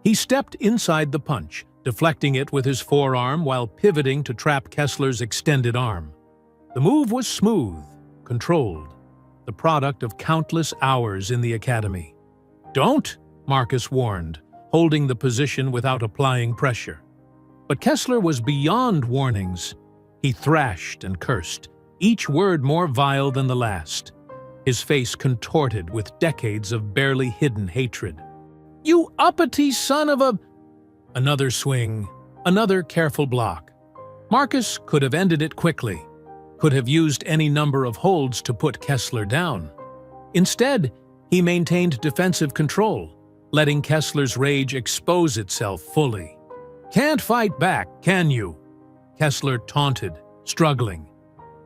He stepped inside the punch, deflecting it with his forearm while pivoting to trap Kessler's extended arm. The move was smooth, controlled, the product of countless hours in the academy. "Don't," Marcus warned, holding the position without applying pressure. But Kessler was beyond warnings. He thrashed and cursed, each word more vile than the last, his face contorted with decades of barely hidden hatred. "You uppity son of a—" Another swing, another careful block. Marcus could have ended it quickly, could have used any number of holds to put Kessler down. Instead, he maintained defensive control, letting Kessler's rage expose itself fully. "Can't fight back, can you?" Kessler taunted, struggling.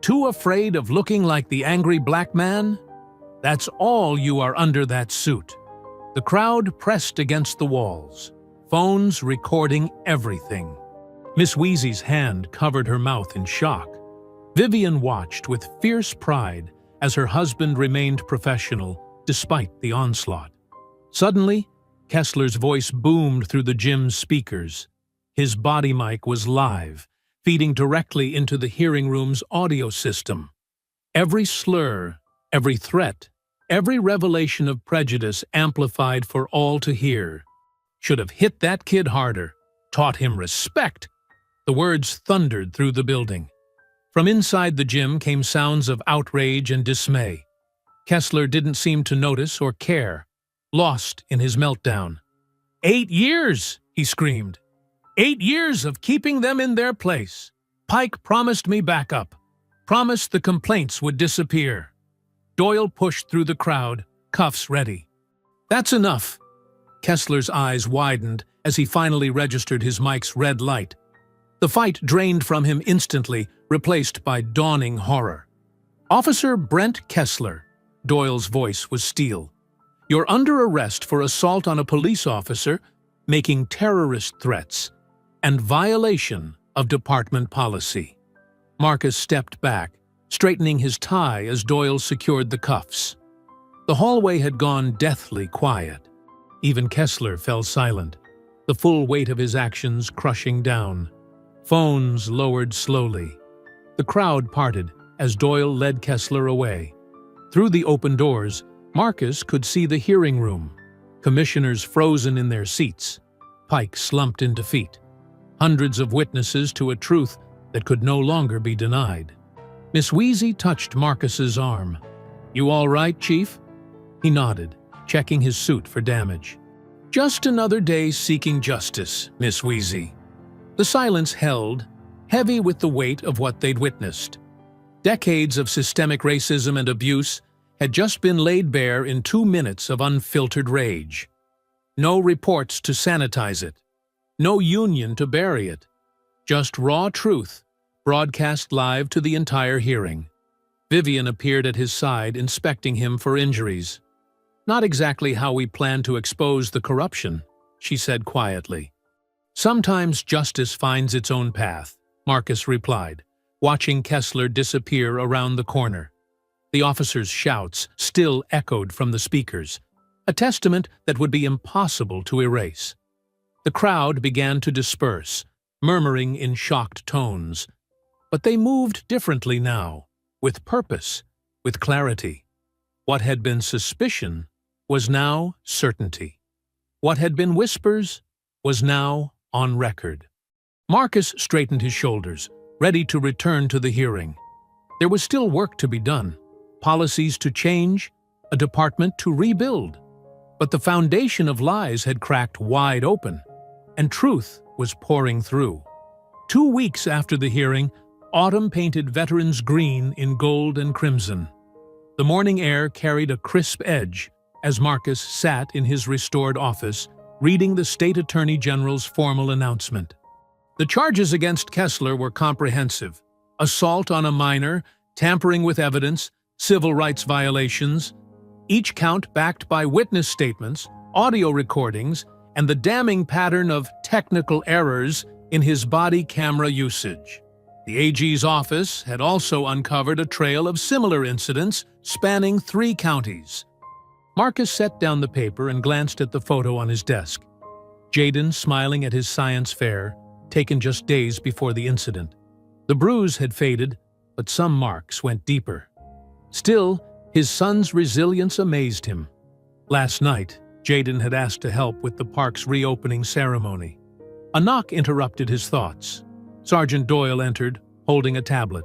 "Too afraid of looking like the angry black man? That's all you are under that suit." The crowd pressed against the walls, phones recording everything. Miss Wheezy's hand covered her mouth in shock. Vivian watched with fierce pride as her husband remained professional despite the onslaught. Suddenly, Kessler's voice boomed through the gym's speakers. His body mic was live, feeding directly into the hearing room's audio system. Every slur, every threat, every revelation of prejudice amplified for all to hear. "Should have hit that kid harder, taught him respect." The words thundered through the building. From inside the gym came sounds of outrage and dismay. Kessler didn't seem to notice or care, lost in his meltdown. "8 years!" he screamed. 8 years of keeping them in their place. Pike promised me backup, promised the complaints would disappear. Doyle pushed through the crowd, cuffs ready. "That's enough." Kessler's eyes widened as he finally registered his mic's red light. The fight drained from him instantly, replaced by dawning horror. "Officer Brent Kessler," Doyle's voice was steel. "You're under arrest for assault on a police officer, making terrorist threats, and violation of department policy." Marcus stepped back, straightening his tie as Doyle secured the cuffs. The hallway had gone deathly quiet. Even Kessler fell silent, the full weight of his actions crushing down. Phones lowered slowly. The crowd parted as Doyle led Kessler away. Through the open doors, Marcus could see the hearing room, commissioners frozen in their seats, Pike slumped in defeat, hundreds of witnesses to a truth that could no longer be denied. Miss Wheezy touched Marcus's arm. "You all right, Chief?" He nodded, checking his suit for damage. "Just another day seeking justice, Miss Wheezy." The silence held, heavy with the weight of what they'd witnessed. Decades of systemic racism and abuse had just been laid bare in 2 minutes of unfiltered rage. No reports to sanitize it, no union to bury it, just raw truth, broadcast live to the entire hearing. Vivian appeared at his side, inspecting him for injuries. "Not exactly how we plan to expose the corruption," she said quietly. "Sometimes justice finds its own path," Marcus replied, watching Kessler disappear around the corner. The officer's shouts still echoed from the speakers, a testament that would be impossible to erase. The crowd began to disperse, murmuring in shocked tones. But they moved differently now, with purpose, with clarity. What had been suspicion was now certainty. What had been whispers was now on record. Marcus straightened his shoulders, ready to return to the hearing. There was still work to be done, policies to change, a department to rebuild. But the foundation of lies had cracked wide open, and truth was pouring through. 2 weeks after the hearing, autumn painted veterans green in gold and crimson. The morning air carried a crisp edge as Marcus sat in his restored office, reading the State Attorney General's formal announcement. The charges against Kessler were comprehensive: assault on a minor, tampering with evidence, civil rights violations, each count backed by witness statements, audio recordings, and the damning pattern of technical errors in his body camera usage. The AG's office had also uncovered a trail of similar incidents spanning 3 counties. Marcus set down the paper and glanced at the photo on his desk. Jaden smiling at his science fair, taken just days before the incident. The bruise had faded, but some marks went deeper. Still, his son's resilience amazed him. Last night, Jaden had asked to help with the park's reopening ceremony. A knock interrupted his thoughts. Sergeant Doyle entered, holding a tablet.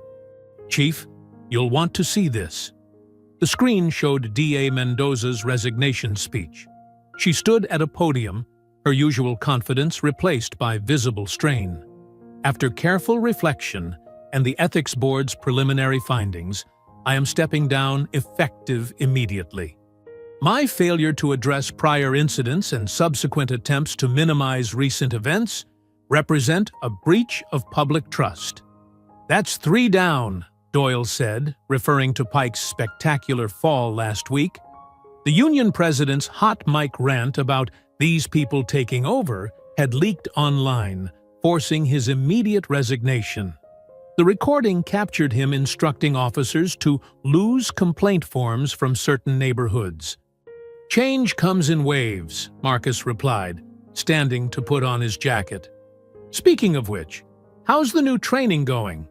"Chief, you'll want to see this." The screen showed D.A. Mendoza's resignation speech. She stood at a podium, her usual confidence replaced by visible strain. "After careful reflection and the Ethics Board's preliminary findings, I am stepping down effective immediately. My failure to address prior incidents and subsequent attempts to minimize recent events represent a breach of public trust." "That's 3 down," Doyle said, referring to Pike's spectacular fall last week. The union president's hot mic rant about these people taking over had leaked online, forcing his immediate resignation. The recording captured him instructing officers to lose complaint forms from certain neighborhoods. "Change comes in waves," Marcus replied, standing to put on his jacket. "Speaking of which, how's the new training going?"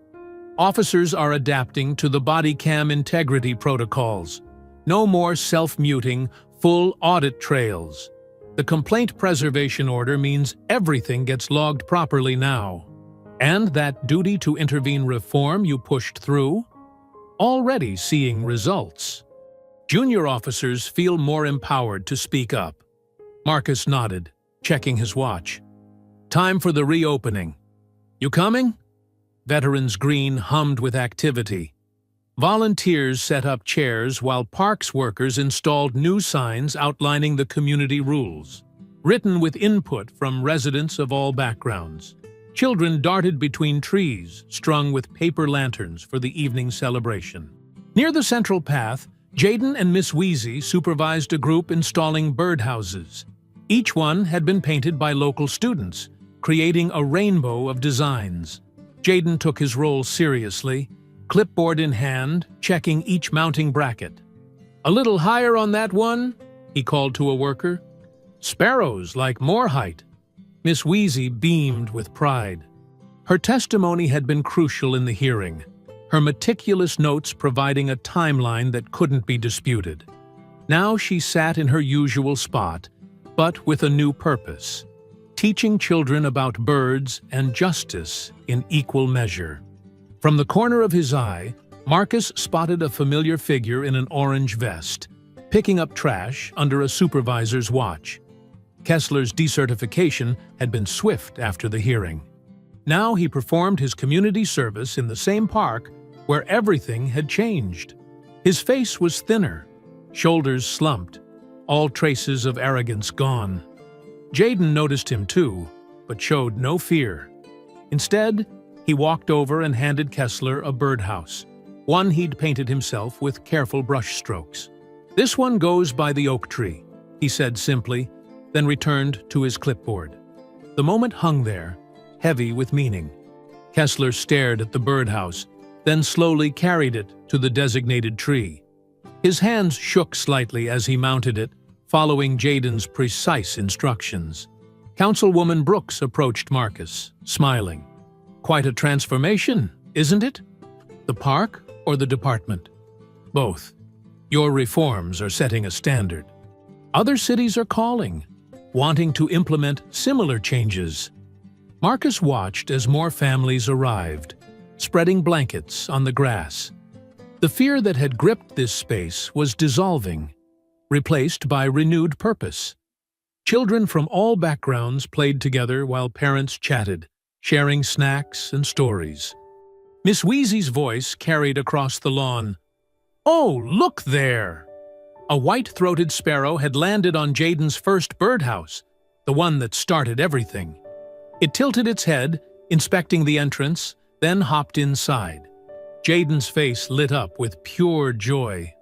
"Officers are adapting to the body cam integrity protocols. No more self-muting, full audit trails. The complaint preservation order means everything gets logged properly now. And that duty to intervene reform you pushed through? Already seeing results. Junior officers feel more empowered to speak up." Marcus nodded, checking his watch. "Time for the reopening. You coming?" Veterans Green hummed with activity. Volunteers set up chairs while parks workers installed new signs outlining the community rules, written with input from residents of all backgrounds. Children darted between trees, strung with paper lanterns for the evening celebration. Near the central path, Jaden and Miss Wheezy supervised a group installing birdhouses. Each one had been painted by local students, creating a rainbow of designs. Jaden took his role seriously, clipboard in hand, checking each mounting bracket. "A little higher on that one," he called to a worker. "Sparrows like more height." Miss Wheezy beamed with pride. Her testimony had been crucial in the hearing, her meticulous notes providing a timeline that couldn't be disputed. Now she sat in her usual spot, but with a new purpose: teaching children about birds and justice in equal measure. From the corner of his eye, Marcus spotted a familiar figure in an orange vest, picking up trash under a supervisor's watch. Kessler's decertification had been swift after the hearing. Now he performed his community service in the same park where everything had changed. His face was thinner, shoulders slumped, all traces of arrogance gone. Jaden noticed him too, but showed no fear. Instead, he walked over and handed Kessler a birdhouse, one he'd painted himself with careful brushstrokes. "This one goes by the oak tree," he said simply, then returned to his clipboard. The moment hung there, heavy with meaning. Kessler stared at the birdhouse, then slowly carried it to the designated tree. His hands shook slightly as he mounted it, following Jaden's precise instructions. Councilwoman Brooks approached Marcus, smiling. "Quite a transformation, isn't it? The park or the department?" "Both. Your reforms are setting a standard. Other cities are calling, wanting to implement similar changes." Marcus watched as more families arrived, spreading blankets on the grass. The fear that had gripped this space was dissolving, replaced by renewed purpose. Children from all backgrounds played together while parents chatted, sharing snacks and stories. Miss Wheezy's voice carried across the lawn. "Oh, look there!" A white-throated sparrow had landed on Jaden's first birdhouse, the one that started everything. It tilted its head, inspecting the entrance, then hopped inside. Jaden's face lit up with pure joy.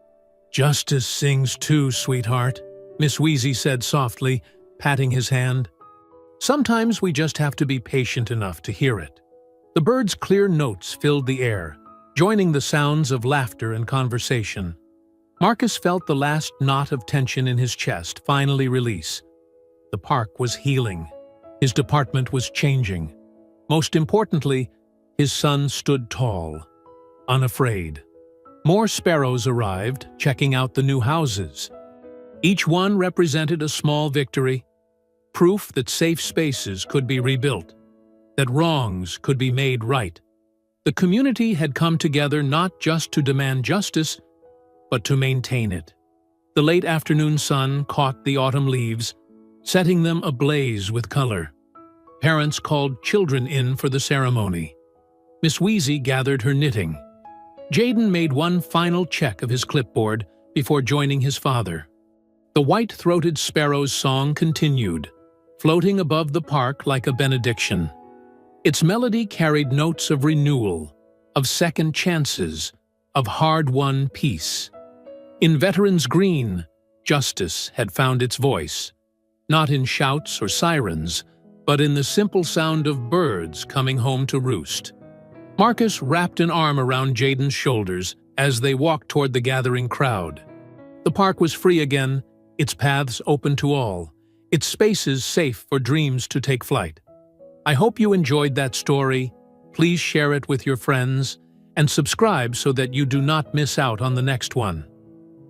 "Justice sings too, sweetheart," Miss Wheezy said softly, patting his hand. "Sometimes we just have to be patient enough to hear it." The bird's clear notes filled the air, joining the sounds of laughter and conversation. Marcus felt the last knot of tension in his chest finally release. The park was healing. His department was changing. Most importantly, his son stood tall, unafraid. More sparrows arrived, checking out the new houses. Each one represented a small victory, proof that safe spaces could be rebuilt, that wrongs could be made right. The community had come together not just to demand justice, but to maintain it. The late afternoon sun caught the autumn leaves, setting them ablaze with color. Parents called children in for the ceremony. Miss Wheezy gathered her knitting. Jaden made one final check of his clipboard before joining his father. The white-throated sparrow's song continued, floating above the park like a benediction. Its melody carried notes of renewal, of second chances, of hard-won peace. In Veterans Green, justice had found its voice, not in shouts or sirens, but in the simple sound of birds coming home to roost. Marcus wrapped an arm around Jaden's shoulders as they walked toward the gathering crowd. The park was free again, its paths open to all, its spaces safe for dreams to take flight. I hope you enjoyed that story. Please share it with your friends and subscribe so that you do not miss out on the next one.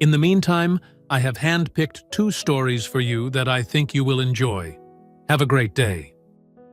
In the meantime, I have handpicked 2 stories for you that I think you will enjoy. Have a great day.